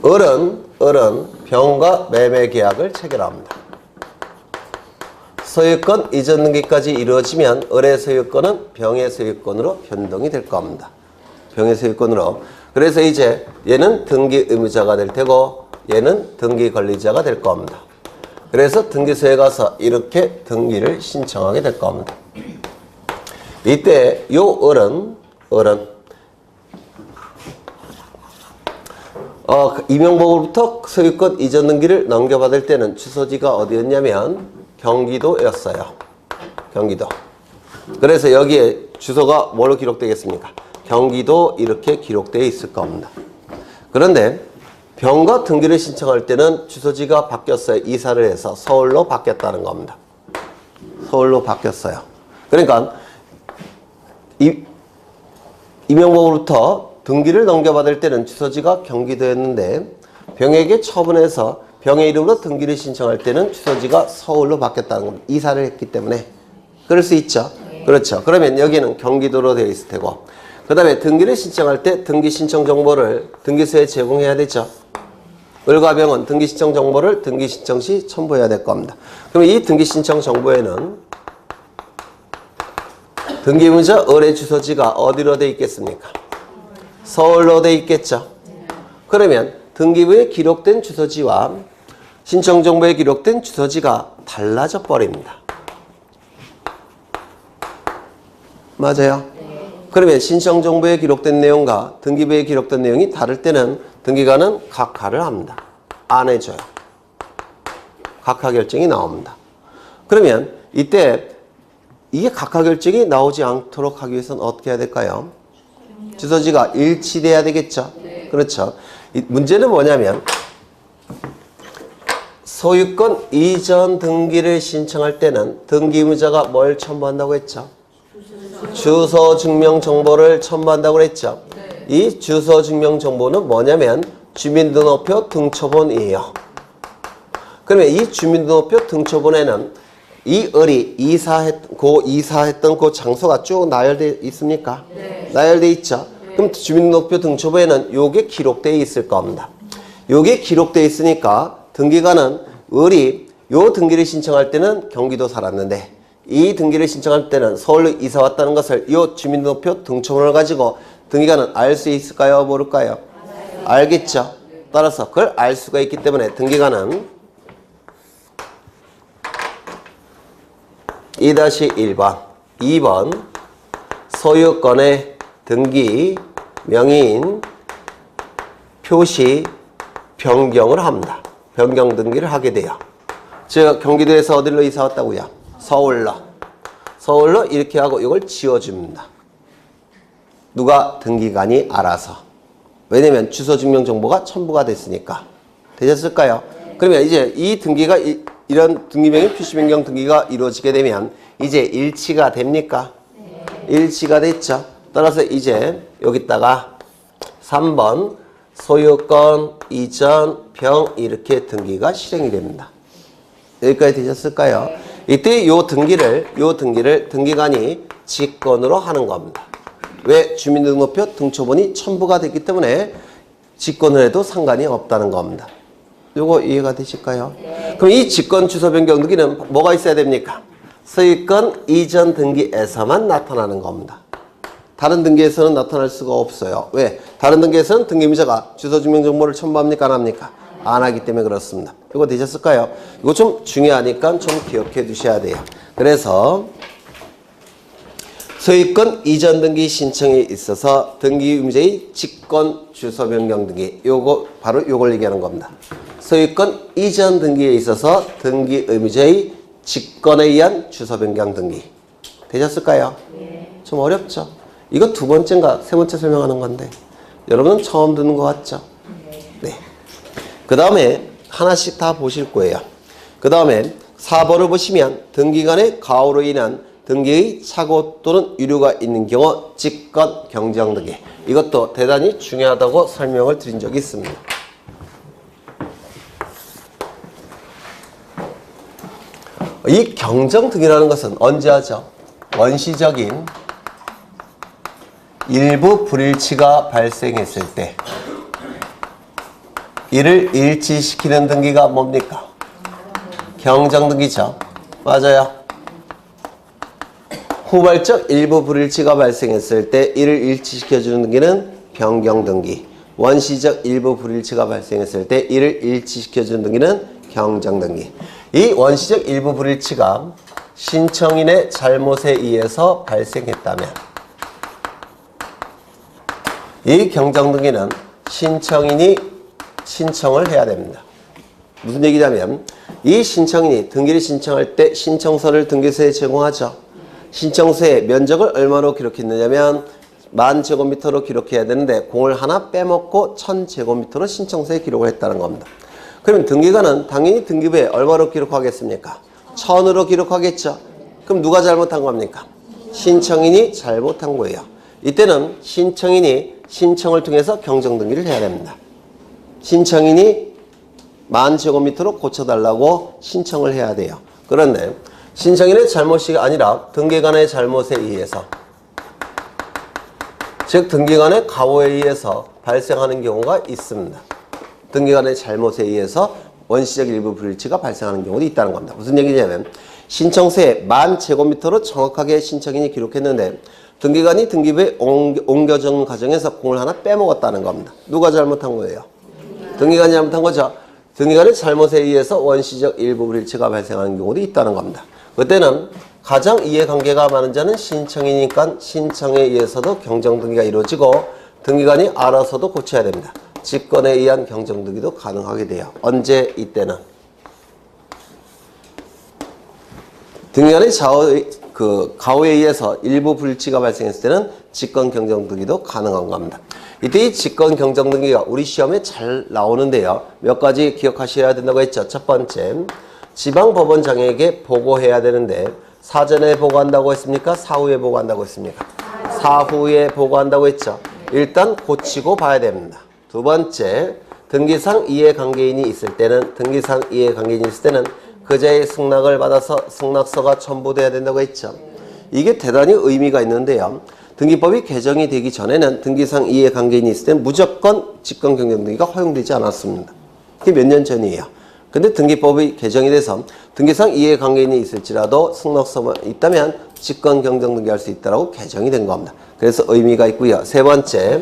을은 병과 매매 계약을 체결합니다. 소유권 이전 등기까지 이루어지면 을의 소유권은 병의 소유권으로 변동이 될 겁니다. 병의 소유권으로. 그래서 이제 얘는 등기 의무자가 될 테고 얘는 등기 관리자가 될 겁니다. 그래서 등기소에 가서 이렇게 등기를 신청하게 될 겁니다. 이때 요 을은 이명복으로부터 소유권 이전 등기를 넘겨받을 때는 주소지가 어디였냐면 경기도였어요. 경기도. 그래서 여기에 주소가 뭐로 기록되겠습니까? 경기도 이렇게 기록되어 있을 겁니다. 그런데 병과 등기를 신청할 때는 주소지가 바뀌었어요. 이사를 해서 서울로 바뀌었다는 겁니다. 서울로 바뀌었어요. 그러니까 이명복으로부터 등기를 넘겨받을 때는 주소지가 경기도였는데 병에게 처분해서 병의 이름으로 등기를 신청할 때는 주소지가 서울로 바뀌었다는 겁니다. 이사를 했기 때문에. 그럴 수 있죠. 그렇죠. 그러면 여기는 경기도로 되어 있을 테고 그 다음에 등기를 신청할 때 등기 신청 정보를 등기소에 제공해야 되죠. 을과 병은 등기 신청 정보를 등기 신청 시 첨부해야 될 겁니다. 그럼 이 등기 신청 정보에는 등기 의무자 을의 주소지가 어디로 되어 있겠습니까? 서울로 되어 있겠죠. 그러면 등기부에 기록된 주소지와 신청 정보에 기록된 주소지가 달라져 버립니다. 맞아요? 그러면 신청 정보에 기록된 내용과 등기부에 기록된 내용이 다를 때는 등기관은 각하를 합니다. 안 해줘요. 각하 결정이 나옵니다. 그러면 이때 이게 각하 결정이 나오지 않도록 하기 위해서는 어떻게 해야 될까요? 주소지가 일치돼야 되겠죠. 그렇죠. 문제는 뭐냐면 소유권 이전 등기를 신청할 때는 등기 의무자가 뭘 첨부한다고 했죠? 주소 증명 정보를 첨부한다고 했죠. 이 주소 증명 정보는 뭐냐면 주민등록표 등초본이에요. 그러면 이 주민등록표 등초본에는 이 을이 이사했던 그 장소가 쭉 나열되어 있습니까? 네. 나열되어 있죠. 그럼 주민등록표 등초본에는 요게 기록되어 있을 겁니다. 요게 기록되어 있으니까 등기관은 을이 요 등기를 신청할 때는 경기도 살았는데 이 등기를 신청할 때는 서울로 이사 왔다는 것을 요 주민등록표 등초본을 가지고 등기관은 알 수 있을까요? 모를까요? 알겠죠. 따라서 그걸 알 수가 있기 때문에 등기관은 2-1번, 2번 소유권의 등기, 명의인, 표시, 변경을 합니다. 변경 등기를 하게 돼요. 즉 경기도에서 어디로 이사 왔다고요? 서울로. 서울로 이렇게 하고 이걸 지워줍니다. 누가? 등기관이 알아서. 왜냐면 주소 증명 정보가 첨부가 됐으니까. 되셨을까요? 그러면 이제 이 등기가 이런 등기명의 표시 변경 등기가 이루어지게 되면 이제 일치가 됩니까? 일치가 됐죠. 따라서 이제 여기다가 3번 소유권, 이전, 병 이렇게 등기가 실행이 됩니다. 여기까지 되셨을까요? 이때 요 등기를 등기관이 직권으로 하는 겁니다. 왜? 주민등록표 등초본이 첨부가 됐기 때문에 직권을 해도 상관이 없다는 겁니다. 요거 이해가 되실까요? 그럼 이 직권 주소 변경 등기는 뭐가 있어야 됩니까? 소유권 이전 등기에서만 나타나는 겁니다. 다른 등기에서는 나타날 수가 없어요. 왜? 다른 등기에서는 등기임자가 주소증명정보를 첨부합니까? 안 합니까? 안 하기 때문에 그렇습니다. 이거 되셨을까요? 이거 좀 중요하니까 좀 기억해 두셔야 돼요. 그래서 소유권 이전 등기 신청이 있어서 등기임자의 직권 주소 변경 등기, 요거 바로 요걸 얘기하는 겁니다. 소유권 이전 등기에 있어서 등기의무자의 직권에 의한 주소 변경 등기. 되셨을까요? 좀 어렵죠? 이거 두 번째인가 세 번째 설명하는 건데 여러분은 처음 듣는 것 같죠? 네. 그 다음에 하나씩 다 보실 거예요. 그 다음에 4번을 보시면 등기간의 가호로 인한 등기의 착오 또는 유료가 있는 경우 직권 경정 등기. 이것도 대단히 중요하다고 설명을 드린 적이 있습니다. 이 경정 등기라는 것은 언제 하죠? 원시적인 일부 불일치가 발생했을 때 이를 일치시키는 등기가 뭡니까? 경정 등기죠. 맞아요. 후발적 일부 불일치가 발생했을 때 이를 일치시켜주는 등기는 변경 등기. 원시적 일부 불일치가 발생했을 때 이를 일치시켜주는 등기는 경정 등기. 이 원시적 일부 불일치가 신청인의 잘못에 의해서 발생했다면 이 경정 등기는 신청인이 신청을 해야 됩니다. 무슨 얘기냐면 이 신청인이 등기를 신청할 때 신청서를 등기소에 제공하죠. 신청서에 면적을 얼마로 기록했느냐면 10,000제곱미터로 기록해야 되는데 공을 하나 빼먹고 1,000제곱미터로 신청서에 기록을 했다는 겁니다. 그러면 등기관은 당연히 등기부에 얼마로 기록하겠습니까? 1,000으로 기록하겠죠. 그럼 누가 잘못한 겁니까? 신청인이 잘못한 거예요. 이때는 신청인이 신청을 통해서 경정 등기를 해야 됩니다. 신청인이 10,000제곱미터로 고쳐달라고 신청을 해야 돼요. 그런데 신청인의 잘못이 아니라 등기관의 잘못에 의해서, 즉 등기관의 가호에 의해서 발생하는 경우가 있습니다. 등기관의 잘못에 의해서 원시적 일부 불일치가 발생하는 경우도 있다는 겁니다. 무슨 얘기냐면 신청서에 10,000제곱미터로 정확하게 신청인이 기록했는데 등기관이 등기부에 옮겨주는 과정에서 공을 하나 빼먹었다는 겁니다. 누가 잘못한 거예요? 등기관이 잘못한 거죠. 등기관의 잘못에 의해서 원시적 일부 불일치가 발생하는 경우도 있다는 겁니다. 그때는 가장 이해관계가 많은 자는 신청이니까 신청에 의해서도 경정등기가 이루어지고 등기관이 알아서도 고쳐야 됩니다. 직권에 의한 경정등기도 가능하게 돼요. 언제? 이때는 등기관의 가호에 의해서 일부 불일치가 발생했을 때는 직권 경정등기도 가능한 겁니다. 이때 이 직권 경정등기가 우리 시험에 잘 나오는데요. 몇 가지 기억하셔야 된다고 했죠. 첫 번째, 지방법원장에게 보고해야 되는데 사전에 보고한다고 했습니까? 사후에 보고한다고 했습니까? 사후에 보고한다고 했죠. 일단 고치고 봐야 됩니다. 두 번째, 등기상 이해관계인이 있을 때는 그자의 승낙을 받아서 승낙서가 첨부돼야 된다고 했죠. 이게 대단히 의미가 있는데요. 등기법이 개정이 되기 전에는 등기상 이해관계인이 있을 때는 무조건 직권 경정등기가 허용되지 않았습니다. 그게 몇 년 전이에요. 근데 등기법이 개정이 돼서 등기상 이해관계인이 있을지라도 승낙서만 있다면 직권 경정등기 할 수 있다고 개정이 된 겁니다. 그래서 의미가 있고요. 세 번째,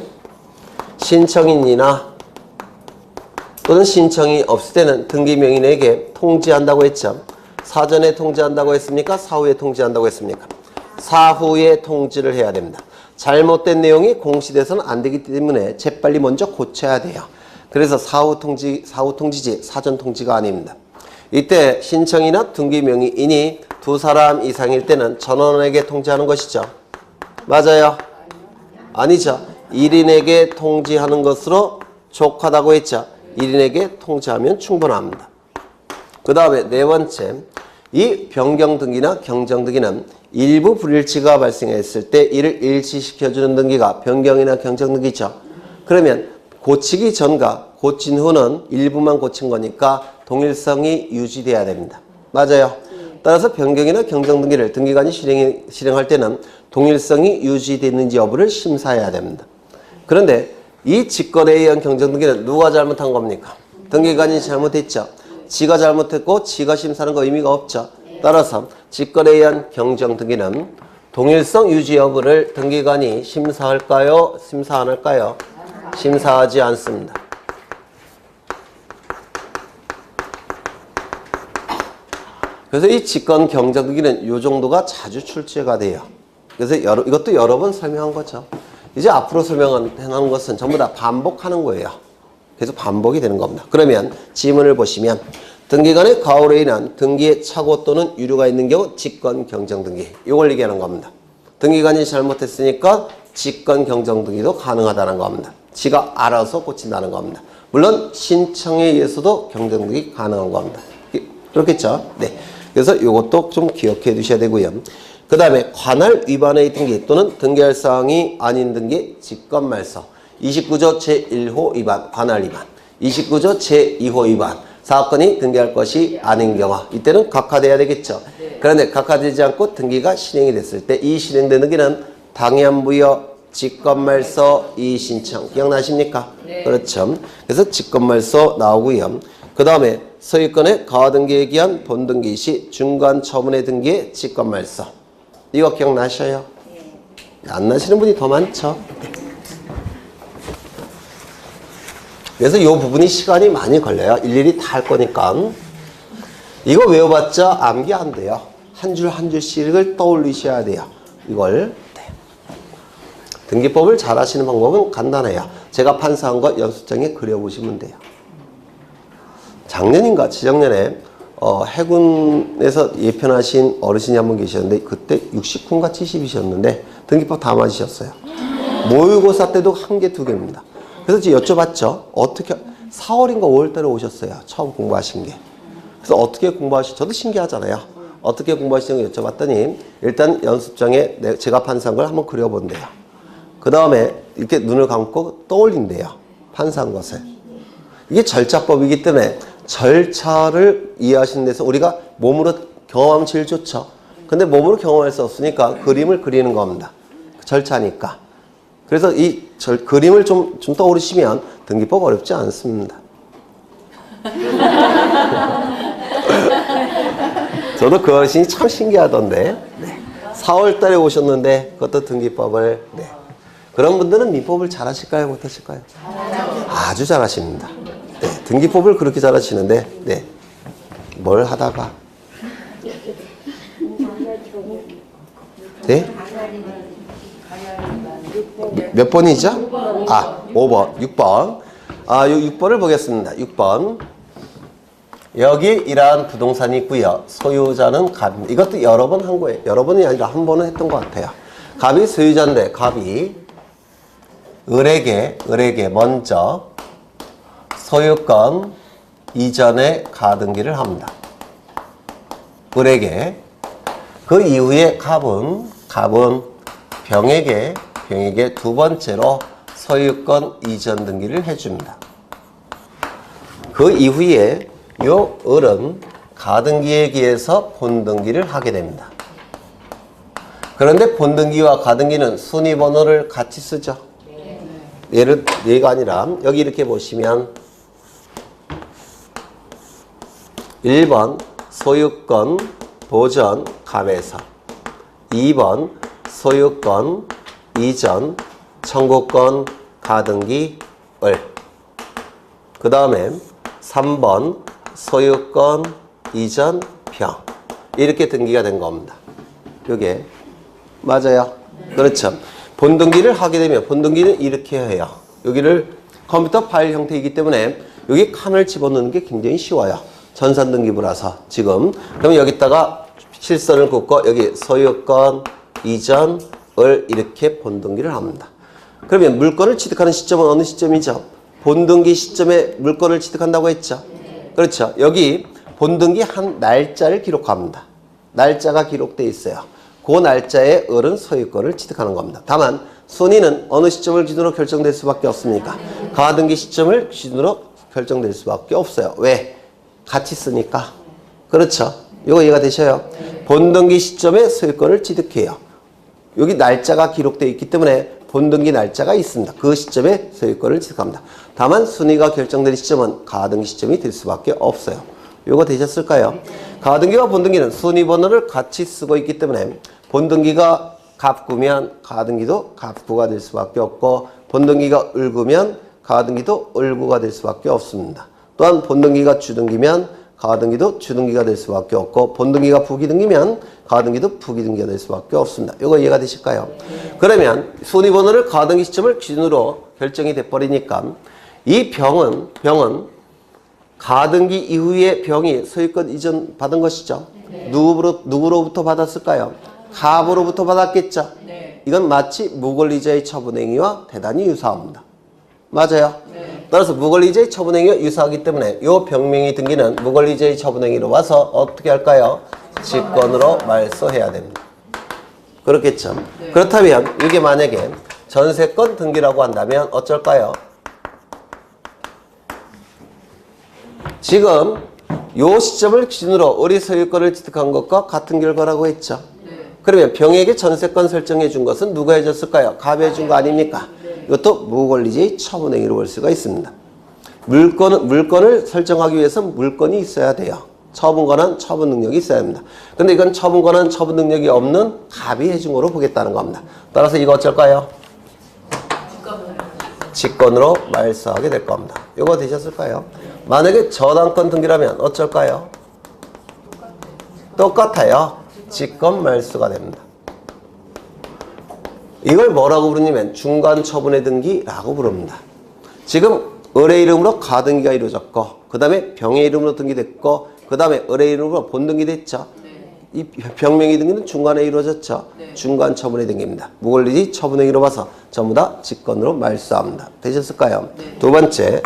신청인이나 또는 신청이 없을 때는 등기명인에게 통지한다고 했죠. 사전에 통지한다고 했습니까? 사후에 통지한다고 했습니까? 사후에 통지를 해야 됩니다. 잘못된 내용이 공시돼서는 안 되기 때문에 재빨리 먼저 고쳐야 돼요. 그래서 사후 통지지 사전 통지가 아닙니다. 이때 신청이나 등기명의인이 두 사람 이상일 때는 전원에게 통지하는 것이죠. 맞아요? 아니죠. 1인에게 통지하는 것으로 족하다고 했죠. 1인에게 통지하면 충분합니다. 그 다음에 네 번째, 이 변경등기나 경정등기는 일부 불일치가 발생했을 때 이를 일치시켜주는 등기가 변경이나 경정등기죠. 그러면 고치기 전과 고친 후는 일부만 고친 거니까 동일성이 유지돼야 됩니다. 맞아요. 따라서 변경이나 경정등기를 등기관이 실행할 때는 동일성이 유지되는지 여부를 심사해야 됩니다. 그런데 이 직권에 의한 경정등기는 누가 잘못한 겁니까? 등기관이 잘못했죠. 지가 잘못했고 지가 심사하는 거 의미가 없죠. 따라서 직권에 의한 경정등기는 동일성 유지 여부를 등기관이 심사할까요? 심사 안 할까요? 심사하지 않습니다. 그래서 이 직권 경정등기는 이 정도가 자주 출제가 돼요. 그래서 이것도 여러 번 설명한 거죠. 이제 앞으로 설명하는 것은 전부 다 반복하는 거예요. 그래서 반복이 되는 겁니다. 그러면 지문을 보시면 등기관의 가호로 인한 등기의 착오 또는 유류가 있는 경우 직권 경정등기. 이걸 얘기하는 겁니다. 등기관이 잘못했으니까 직권 경정등기도 가능하다는 겁니다. 지가 알아서 고친다는 겁니다. 물론 신청에 의해서도 경정등기 가능한 겁니다. 그렇겠죠? 네. 그래서 이것도 좀 기억해 두셔야 되고요. 그 다음에 관할 위반의 등기 또는 등기할 사항이 아닌 등기 직권 말소. 29조 제1호 위반, 관할 위반. 29조 제2호 위반. 사건이 등기할 것이 아닌 경우. 이때는 각하돼야 되겠죠. 그런데 각하되지 않고 등기가 실행이 됐을 때 이 실행된 등기는 당연부여, 직권말소, 이의신청. 기억나십니까? 네. 그렇죠. 그래서 직권말소 나오고요. 그 다음에 소유권의 가등기에 기한 본등기 시 중간 처분의 등기의 직권말소. 이거 기억나셔요? 네. 안 나시는 분이 더 많죠. 네. 그래서 이 부분이 시간이 많이 걸려요. 일일이 다 할 거니까. 이거 외워봤자 암기 안 돼요. 한 줄 한 줄씩을 떠올리셔야 돼요. 이걸. 네. 등기법을 잘 하시는 방법은 간단해요. 제가 판사한 거 연습장에 그려보시면 돼요. 작년인가 재작년에 해군에서 예편하신 어르신이 한 분 계셨는데 그때 69인가 70이셨는데 등기법 다 맞으셨어요. 모의고사 때도 한 개, 두 개입니다. 그래서 이제 여쭤봤죠. 어떻게 4월인가 5월달에 오셨어요. 처음 공부하신 게. 그래서 어떻게 저도 신기하잖아요. 어떻게 공부하시는지 여쭤봤더니 일단 연습장에 제가 판사한 걸 한번 그려본대요. 그 다음에 이렇게 눈을 감고 떠올린대요. 판사한 것을. 이게 절차법이기 때문에 절차를 이해하시는 데서 우리가 몸으로 경험하면 제일 좋죠. 근데 몸으로 경험할 수 없으니까 그림을 그리는 겁니다. 절차니까. 그래서 이 그림을 좀 떠오르시면 등기법 어렵지 않습니다. 저도 그 어르신이 참 신기하던데. 네. 4월 달에 오셨는데 그것도 등기법을. 네. 그런 분들은 민법을 잘하실까요? 못하실까요? 아주 잘하십니다. 네. 등기법을 그렇게 잘하시는데 네. 뭘 하다가 네? 몇 번이죠? 5번, 6번. 6번을 보겠습니다. 6번. 여기 이러한 부동산이 있고요. 소유자는 갑입니다. 이것도 여러 번 한 거예요. 여러 번이 아니라 한 번은 했던 것 같아요. 갑이 소유자인데 갑이 을에게 먼저 소유권 이전에 가등기를 합니다. 을에게. 그 이후에 갑은 병에게 두 번째로 소유권 이전 등기를 해줍니다. 그 이후에 요 을은 가등기에 기해서 본등기를 하게 됩니다. 그런데 본등기와 가등기는 순위번호를 같이 쓰죠. 얘가 아니라 여기 이렇게 보시면 1번 소유권 보전 갑에서 2번 소유권 이전 청구권 가등기 을. 그 다음에 3번 소유권 이전 병. 이렇게 등기가 된 겁니다. 이게 맞아요. 그렇죠. 본등기를 하게 되면 본등기는 이렇게 해요. 여기를 컴퓨터 파일 형태이기 때문에 여기 칸을 집어넣는 게 굉장히 쉬워요. 전산등기부라서 지금. 그러면 여기다가 실선을 긋고 여기 소유권 이전을 이렇게 본등기를 합니다. 그러면 물건을 취득하는 시점은 어느 시점이죠? 본등기 시점에 물건을 취득한다고 했죠. 그렇죠. 여기 본등기 한 날짜를 기록합니다. 날짜가 기록되어 있어요. 그 날짜에 어른 소유권을 취득하는 겁니다. 다만 순위는 어느 시점을 기준으로 결정될 수밖에 없습니까? 가등기 시점을 기준으로 결정될 수밖에 없어요. 왜? 같이 쓰니까. 그렇죠? 이거 이해가 되셔요? 본등기 시점에 소유권을 취득해요. 여기 날짜가 기록되어 있기 때문에 본등기 날짜가 있습니다. 그 시점에 소유권을 취득합니다. 다만 순위가 결정되는 시점은 가등기 시점이 될 수밖에 없어요. 이거 되셨을까요? 가등기와 본등기는 순위 번호를 같이 쓰고 있기 때문에 본등기가 갑구면 가등기도 갑구가 될 수밖에 없고 본등기가 을구면 가등기도 을구가 될 수밖에 없습니다. 또한 본등기가 주등기면 가등기도 주등기가 될 수밖에 없고 본등기가 부기등기면 가등기도 부기등기가 될 수밖에 없습니다. 이거 이해가 되실까요? 그러면 순위번호를 가등기 시점을 기준으로 결정이 돼버리니까 이 병은 가등기 이후에 병이 소유권 이전 받은 것이죠. 누구로부터 받았을까요? 갑으로부터 받았겠죠. 이건 마치 무권리자의 처분행위와 대단히 유사합니다. 맞아요? 따라서 무권리자의 처분행위와 유사하기 때문에 이 병명의 등기는 무권리자의 처분행위로 와서 어떻게 할까요? 직권으로 말소해야 됩니다. 그렇겠죠? 그렇다면 이게 만약에 전세권 등기라고 한다면 어쩔까요? 지금 요 시점을 기준으로 우리 소유권을 취득한 것과 같은 결과라고 했죠. 그러면 병에게 전세권 설정해 준 것은 누가 해줬을까요? 갑이 해준 거 아닙니까? 이것도 무권리자의 처분행위로 볼 수가 있습니다. 물건을 설정하기 위해서 물건이 있어야 돼요. 처분권한 처분 능력이 있어야 합니다. 근데 이건 처분권한 처분 능력이 없는 갑이 해준 거로 보겠다는 겁니다. 따라서 이거 어쩔까요? 직권으로 말소하게 될 겁니다. 이거 되셨을까요? 만약에 저당권 등기라면 어쩔까요? 똑같아요. 직권 말소가 됩니다. 이걸 뭐라고 부르냐면 중간 처분의 등기라고 부릅니다. 지금 을의 이름으로 가등기가 이루어졌고 그 다음에 병의 이름으로 등기됐고 그 다음에 을의 이름으로 본등기 됐죠. 이 병명의 등기는 중간에 이루어졌죠. 중간 처분의 등기입니다. 무권리지 처분행위로 봐서 전부 다 직권으로 말소합니다. 되셨을까요? 두 번째.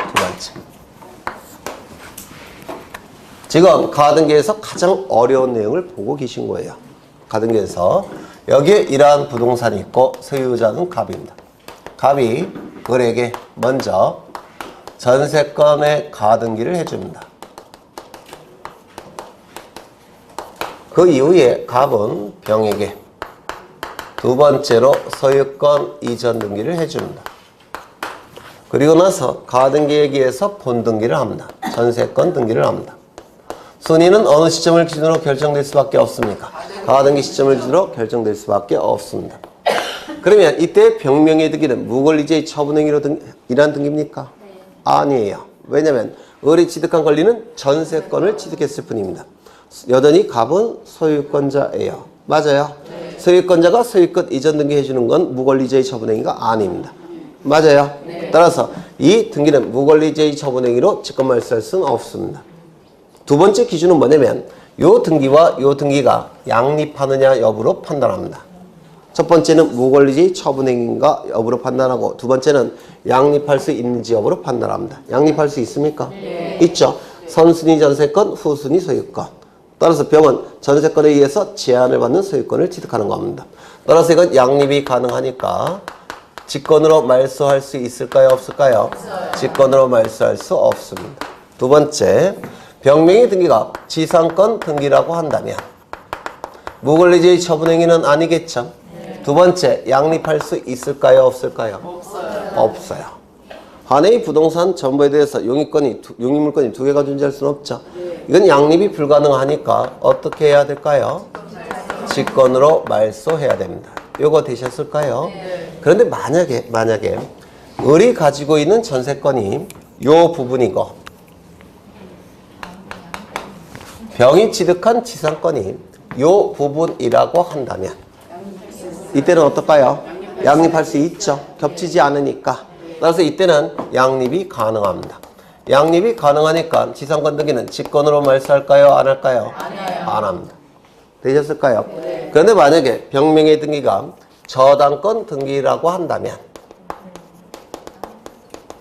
지금 가등기에서 가장 어려운 내용을 보고 계신 거예요. 가등기에서 여기에 이러한 부동산이 있고 소유자는 갑입니다. 갑이 을에게 먼저 전세권의 가등기를 해줍니다. 그 이후에 갑은 병에게 두 번째로 소유권 이전 등기를 해줍니다. 그리고 나서 가등기에 의해서 본등기를 합니다. 전세권 등기를 합니다. 순위는 어느 시점을 기준으로 결정될 수밖에 없습니까? 가등기 시점을 기준으로 결정될 수밖에 없습니다. 그러면 이때 병명의 등기는 무권리자의 처분행위로 일한 등기입니까? 아니에요. 왜냐하면 을이 취득한 권리는 전세권을 취득했을 뿐입니다. 여전히 갑은 소유권자예요. 맞아요? 소유권자가 소유권 이전 등기해 주는 건 무권리자의 처분행위가 아닙니다. 맞아요? 따라서 이 등기는 무권리자의 처분행위로 직권 말소할 수는 없습니다. 두 번째 기준은 뭐냐면 요 등기와 요 등기가 양립하느냐 여부로 판단합니다. 첫 번째는 무권리자의 처분행위인가 여부로 판단하고 두 번째는 양립할 수 있는지 여부로 판단합니다. 양립할 수 있습니까? 네. 있죠. 선순위 전세권, 후순위 소유권. 따라서 병은 전세권에 의해서 제한을 받는 소유권을 취득하는 겁니다. 따라서 이건 양립이 가능하니까 직권으로 말소할 수 있을까요? 없을까요? 없어요. 직권으로 말소할 수 없습니다. 두 번째, 병명의 등기가 지상권 등기라고 한다면 무권리자의 처분행위는 아니겠죠? 네. 두 번째, 양립할 수 있을까요? 없을까요? 없어요. 없어요. 한해의 부동산 전부에 대해서 용익물건이 두 개가 존재할 수는 없죠. 네. 이건 양립이 불가능하니까 어떻게 해야 될까요? 직권으로 말소해야 됩니다. 요거 되셨을까요? 네. 그런데 만약에 을이 가지고 있는 전세권이 요 부분이고 병이 취득한 지상권이 요 부분이라고 한다면 이때는 어떨까요? 양립할 수 있죠. 겹치지 않으니까. 따라서 이때는 양립이 가능합니다. 양립이 가능하니까 지상권 등기는 직권으로 말소할까요? 안 할까요? 안 합니다. 되셨을까요? 네. 그런데 만약에 병명의 등기가 저당권 등기라고 한다면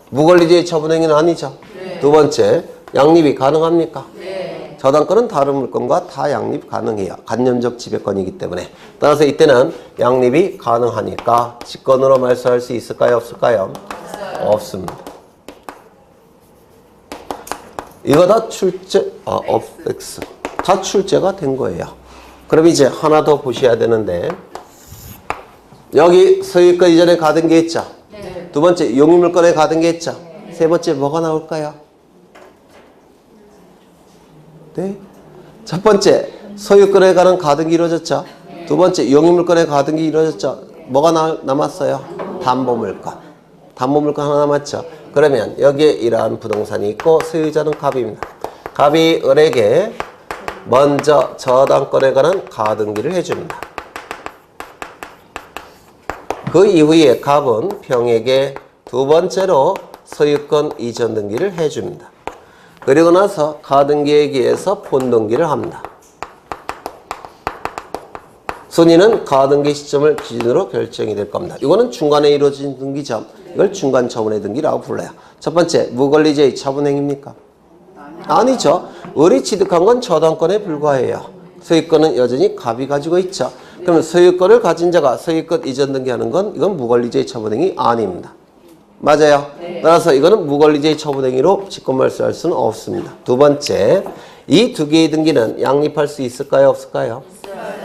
무권리자의 처분행위는 아니죠. 네. 두 번째, 양립이 가능합니까? 네. 저당권은 다른 물건과 다 양립 가능해요. 간접적 지배권이기 때문에. 따라서 이때는 양립이 가능하니까 직권으로 말소할 수 있을까요? 없을까요? 없습니다. 이거 다 출제, X. 다 출제가 된 거예요. 그럼 이제 하나 더 보셔야 되는데, 여기 소유권 이전에 가든 게 있죠? 네. 두 번째, 용의물권에 가든 게 있죠? 네. 세 번째, 뭐가 나올까요? 네. 첫 번째, 소유권에 관한 가등기 이루어졌죠? 네. 두 번째, 용의물권에 가등기 이루어졌죠? 뭐가 남았어요? 담보물권. 담보물권 하나 남았죠? 그러면 여기에 이러한 부동산이 있고 소유자는 갑입니다. 갑이 을에게 먼저 저당권에 관한 가등기를 해줍니다. 그 이후에 갑은 평에게 두 번째로 소유권 이전 등기를 해줍니다. 그리고 나서 가등기에 기해서 본등기를 합니다. 순위는 가등기 시점을 기준으로 결정이 될 겁니다. 이거는 중간에 이루어진 등기죠. 이걸 중간 처분의 등기라고 불러요. 첫 번째, 무권리제의 처분행위입니까? 아니죠. 을이 취득한 건 저당권에 불과해요. 소유권은 여전히 갑이 가지고 있죠. 그러면 소유권을 가진 자가 소유권 이전 등기하는 건 이건 무권리제의 처분행위 아닙니다. 맞아요. 따라서 이거는 무권리제의 처분행위로 직권말소할 수는 없습니다. 두 번째, 이 두 개의 등기는 양립할 수 있을까요? 없을까요?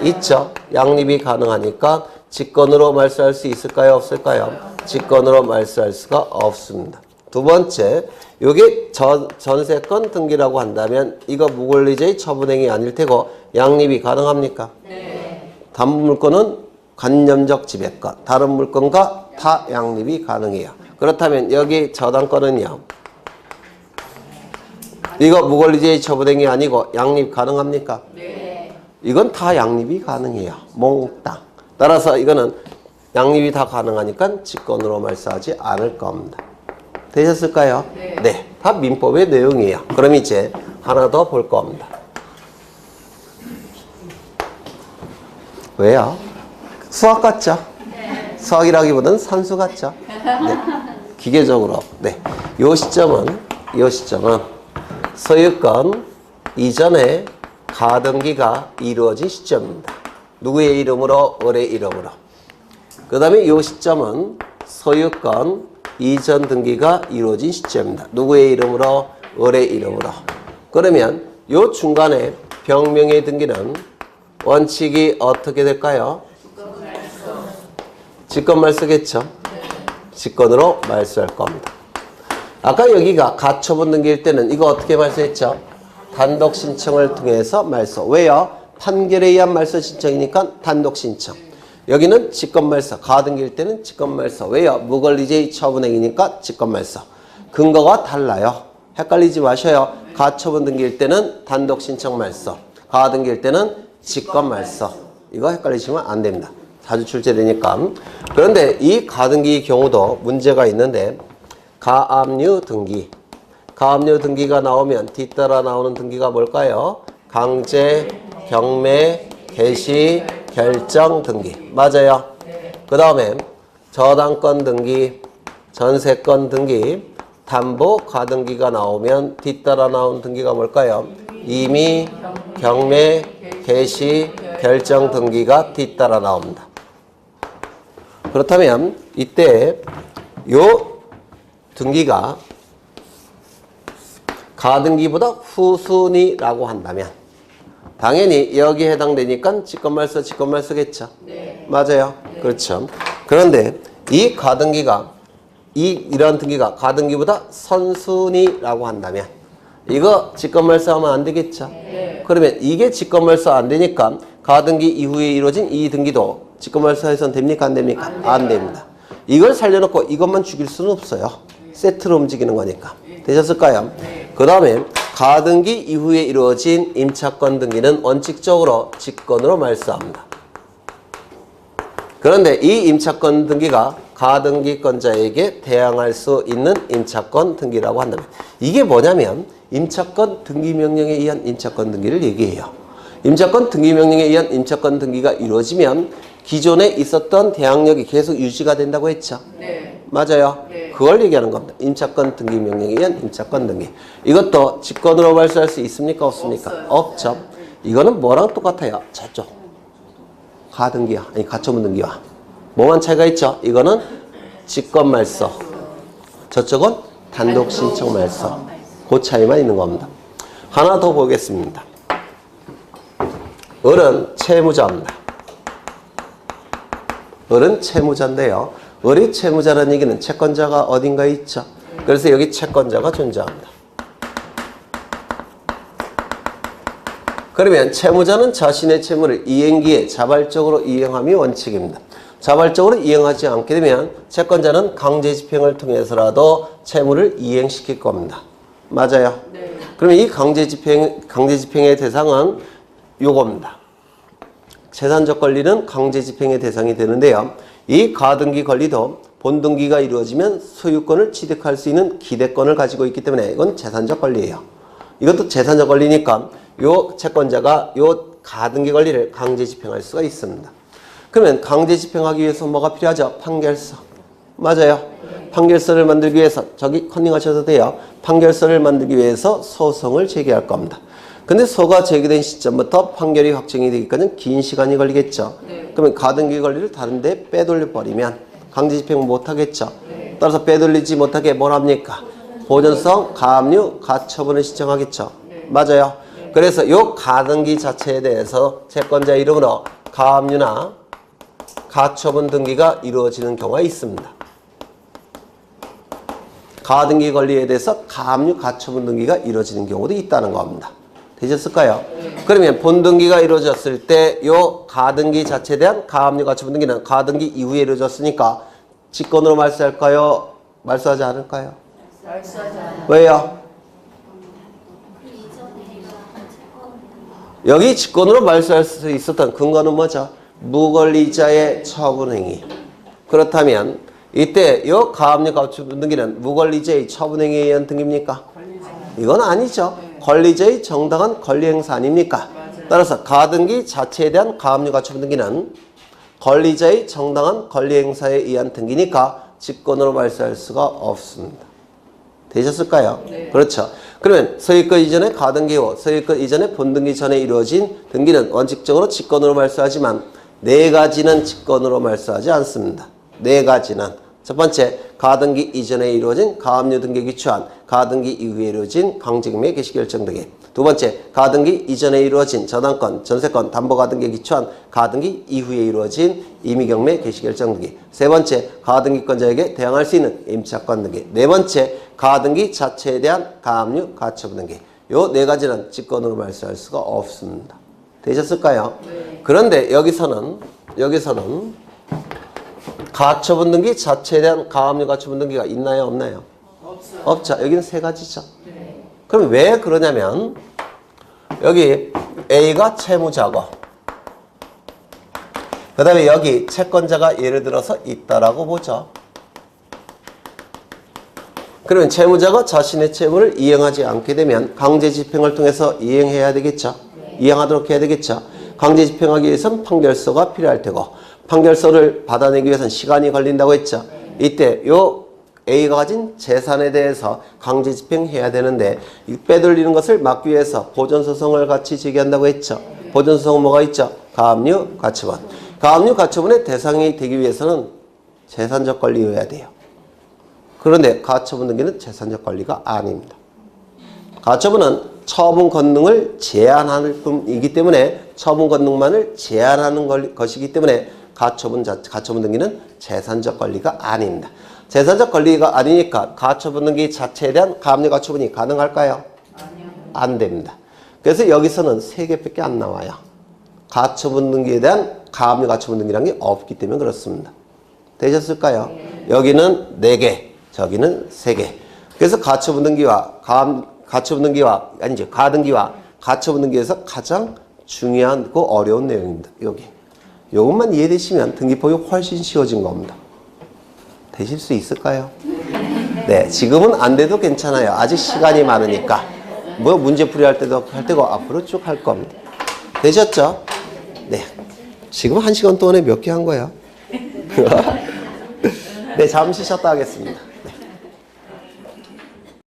있죠. 양립이 가능하니까 직권으로 말소할 수 있을까요? 없을까요? 직권으로 말소할 수가 없습니다. 두 번째, 이게 전세권 등기라고 한다면 이거 무권리제의 처분행위 아닐 테고 양립이 가능합니까? 네. 담보물권은 간접적 지배권, 다른 물건과 다 양립이 가능해요. 그렇다면 여기 저당권은요, 이거 무권리제의 처분행위 아니고 양립 가능합니까? 네. 이건 다 양립이 가능해요. 몽땅. 따라서 이거는 양립이 다 가능하니까 직권으로 말소하지 않을 겁니다. 되셨을까요? 네. 네. 다 민법의 내용이에요. 그럼 이제 하나 더 볼 겁니다. 왜요? 수학 같죠? 네. 수학이라기보다는 산수 같죠? 네. 기계적으로. 네. 요 시점은 소유권 이전에 가등기가 이루어진 시점입니다. 누구의 이름으로? 을의 이름으로. 그 다음에 이 시점은 소유권 이전 등기가 이루어진 시점입니다. 누구의 이름으로? 을의 이름으로. 그러면 이 중간에 병명의 등기는 원칙이 어떻게 될까요? 직권말소겠죠? 직권으로 말소할 겁니다. 아까 여기가 가처분 등기일 때는 이거 어떻게 말소했죠? 단독 신청을 통해서 말소. 왜요? 판결에 의한 말소 신청이니까 단독 신청. 여기는 직권말소. 가등기일 때는 직권말소. 왜요? 무권리제의 처분행위니까 직권말소. 근거가 달라요. 헷갈리지 마셔요. 가처분 등기일 때는 단독 신청 말소. 가등기일 때는 직권말소. 이거 헷갈리시면 안 됩니다. 자주 출제되니까. 그런데 이 가등기의 경우도 문제가 있는데 가압류 등기. 가압류 등기가 나오면 뒤따라 나오는 등기가 뭘까요? 강제, 경매, 개시, 결정 등기. 맞아요. 그 다음에 저당권 등기, 전세권 등기, 담보 가등기가 나오면 뒤따라 나오는 등기가 뭘까요? 임의, 경매, 개시, 결정 등기가 뒤따라 나옵니다. 그렇다면 이때 요 등기가 가등기보다 후순위라고 한다면 당연히 여기에 해당되니까 직권말소겠죠. 네. 맞아요. 네. 그렇죠. 그런데 이 가등기가 이런 등기가 가등기보다 선순위라고 한다면 이거 직권말소하면 안 되겠죠. 네. 그러면 이게 직권말소 안 되니까 가등기 이후에 이루어진 이 등기도 직권말소해서는 됩니까? 안 됩니까? 안 됩니다. 이걸 살려놓고 이것만 죽일 수는 없어요. 세트로 움직이는 거니까. 되셨을까요? 네. 그 다음에 가등기 이후에 이루어진 임차권 등기는 원칙적으로 직권으로 말소합니다. 그런데 이 임차권 등기가 가등기권자에게 대항할 수 있는 임차권 등기라고 한다면 이게 뭐냐면 임차권 등기명령에 의한 임차권 등기를 얘기해요. 임차권 등기명령에 의한 임차권 등기가 이루어지면 기존에 있었던 대항력이 계속 유지가 된다고 했죠. 네. 맞아요. 네. 그걸 얘기하는 겁니다. 임차권 등기 명령에 의한 임차권 등기. 이것도 직권으로 발수할 수 있습니까? 없습니까? 없죠. 이거는 뭐랑 똑같아요? 저쪽. 가등기와, 아니 가처분 등기와. 뭐만 차이가 있죠? 이거는 직권 말소. 저쪽은 단독 신청 말소. 그 차이만 있는 겁니다. 하나 더 보겠습니다. 을은 채무자입니다. 을은 채무자인데요. 을이 채무자라는 얘기는 채권자가 어딘가에 있죠. 그래서 여기 채권자가 존재합니다. 그러면 채무자는 자신의 채무를 이행기에 자발적으로 이행함이 원칙입니다. 자발적으로 이행하지 않게 되면 채권자는 강제집행을 통해서라도 채무를 이행시킬 겁니다. 맞아요? 네. 그러면 이 강제집행의 대상은 요겁니다. 재산적 권리는 강제집행의 대상이 되는데요. 이 가등기 권리도 본등기가 이루어지면 소유권을 취득할 수 있는 기대권을 가지고 있기 때문에 이건 재산적 권리예요. 이것도 재산적 권리니까 요 채권자가 요 가등기 권리를 강제집행할 수가 있습니다. 그러면 강제집행하기 위해서 뭐가 필요하죠? 판결서. 맞아요. 판결서를 만들기 위해서 저기 컨닝하셔도 돼요. 판결서를 만들기 위해서 소송을 제기할 겁니다. 근데 소가 제기된 시점부터 판결이 확정이 되기까지는 긴 시간이 걸리겠죠. 네. 그러면 가등기 권리를 다른 데 빼돌려 버리면 강제집행 못 하겠죠. 네. 따라서 빼돌리지 못하게 뭘 합니까? 보존성, 가압류, 가처분을 신청하겠죠. 네. 맞아요. 네. 그래서 이 가등기 자체에 대해서 채권자 이름으로 가압류나 가처분 등기가 이루어지는 경우가 있습니다. 가등기 권리에 대해서 가압류, 가처분 등기가 이루어지는 경우도 있다는 겁니다. 되셨을까요? 네. 그러면 본등기가 이루어졌을 때 요 가등기 자체에 대한 가압류 가처분 등기는 가등기 이후에 이루어졌으니까 직권으로 말소할까요? 말소하지 않을까요? 말소하지 않아요. 왜요? 여기 직권으로 말소할 수 있었던 근거는 뭐죠? 무권리자의 처분행위. 그렇다면 이때 요 가압류 가처분 등기는 무권리자의 처분행위에 의한 등기입니까? 이건 아니죠. 권리자의 정당한 권리행사 아닙니까? 따라서 가등기 자체에 대한 가압류 가처분 등기는 권리자의 정당한 권리행사에 의한 등기니까 직권으로 말소할 수가 없습니다. 되셨을까요? 네. 그렇죠. 그러면 소유권 이전의 가등기 후 소유권 이전의 본등기 전에 이루어진 등기는 원칙적으로 직권으로 말소하지만 네 가지는 직권으로 말소하지 않습니다. 네 가지는 첫 번째, 가등기 이전에 이루어진 가압류 등기 기초한 가등기 이후에 이루어진 강제금의 개시결정 등기. 두 번째, 가등기 이전에 이루어진 저당권, 전세권, 담보가등기에 기초한 가등기 이후에 이루어진 임의경매 개시결정 등기. 세 번째, 가등기권자에게 대항할 수 있는 임차권 등기. 네 번째, 가등기 자체에 대한 가압류 가처분 등기. 요 네 가지는 직권으로 말소할 수가 없습니다. 되셨을까요? 네. 그런데 여기서는 가처분 등기 자체에 대한 가압류 가처분 등기가 있나요? 없나요? 없어요. 없죠. 여기는 세 가지죠. 네. 그럼 왜 그러냐면 여기 A가 채무자고 그 다음에 여기 채권자가 예를 들어서 있다라고 보죠. 그러면 채무자가 자신의 채무를 이행하지 않게 되면 강제집행을 통해서 이행해야 되겠죠. 네. 이행하도록 해야 되겠죠. 강제집행하기 위해서는 판결서가 필요할 테고 판결서를 받아내기 위해서는 시간이 걸린다고 했죠. 이때 요 A가 가진 재산에 대해서 강제집행해야 되는데 이 빼돌리는 것을 막기 위해서 보존소송을 같이 제기한다고 했죠. 보존소송은 뭐가 있죠? 가압류, 가처분. 가압류, 가처분의 대상이 되기 위해서는 재산적 권리여야 돼요. 그런데 가처분 등기는 재산적 권리가 아닙니다. 가처분은 처분 권능을 제한할 뿐이기 때문에 처분 권능만을 제한하는 것이기 때문에 가처분 등기는 재산적 권리가 아닙니다. 재산적 권리가 아니니까 가처분 등기 자체에 대한 가압류 가처분이 가능할까요? 아니요. 안 됩니다. 그래서 여기서는 3개밖에 안 나와요. 가처분 등기에 대한 가압류 가처분 등기라는 게 없기 때문에 그렇습니다. 되셨을까요? 네. 여기는 4개, 저기는 3개. 그래서 가처분 등기와 가등기와 가처분 등기에서 가장 중요하고 어려운 내용입니다. 여기. 요것만 이해되시면 등기법이 훨씬 쉬워진 겁니다. 되실 수 있을까요? 네, 지금은 안 돼도 괜찮아요. 아직 시간이 많으니까. 뭐 문제풀이 할 때도 할 테고 앞으로 쭉 할 겁니다. 되셨죠? 네. 지금 1시간 동안에 몇 개 한 거예요? 네, 잠시 쉬었다 하겠습니다.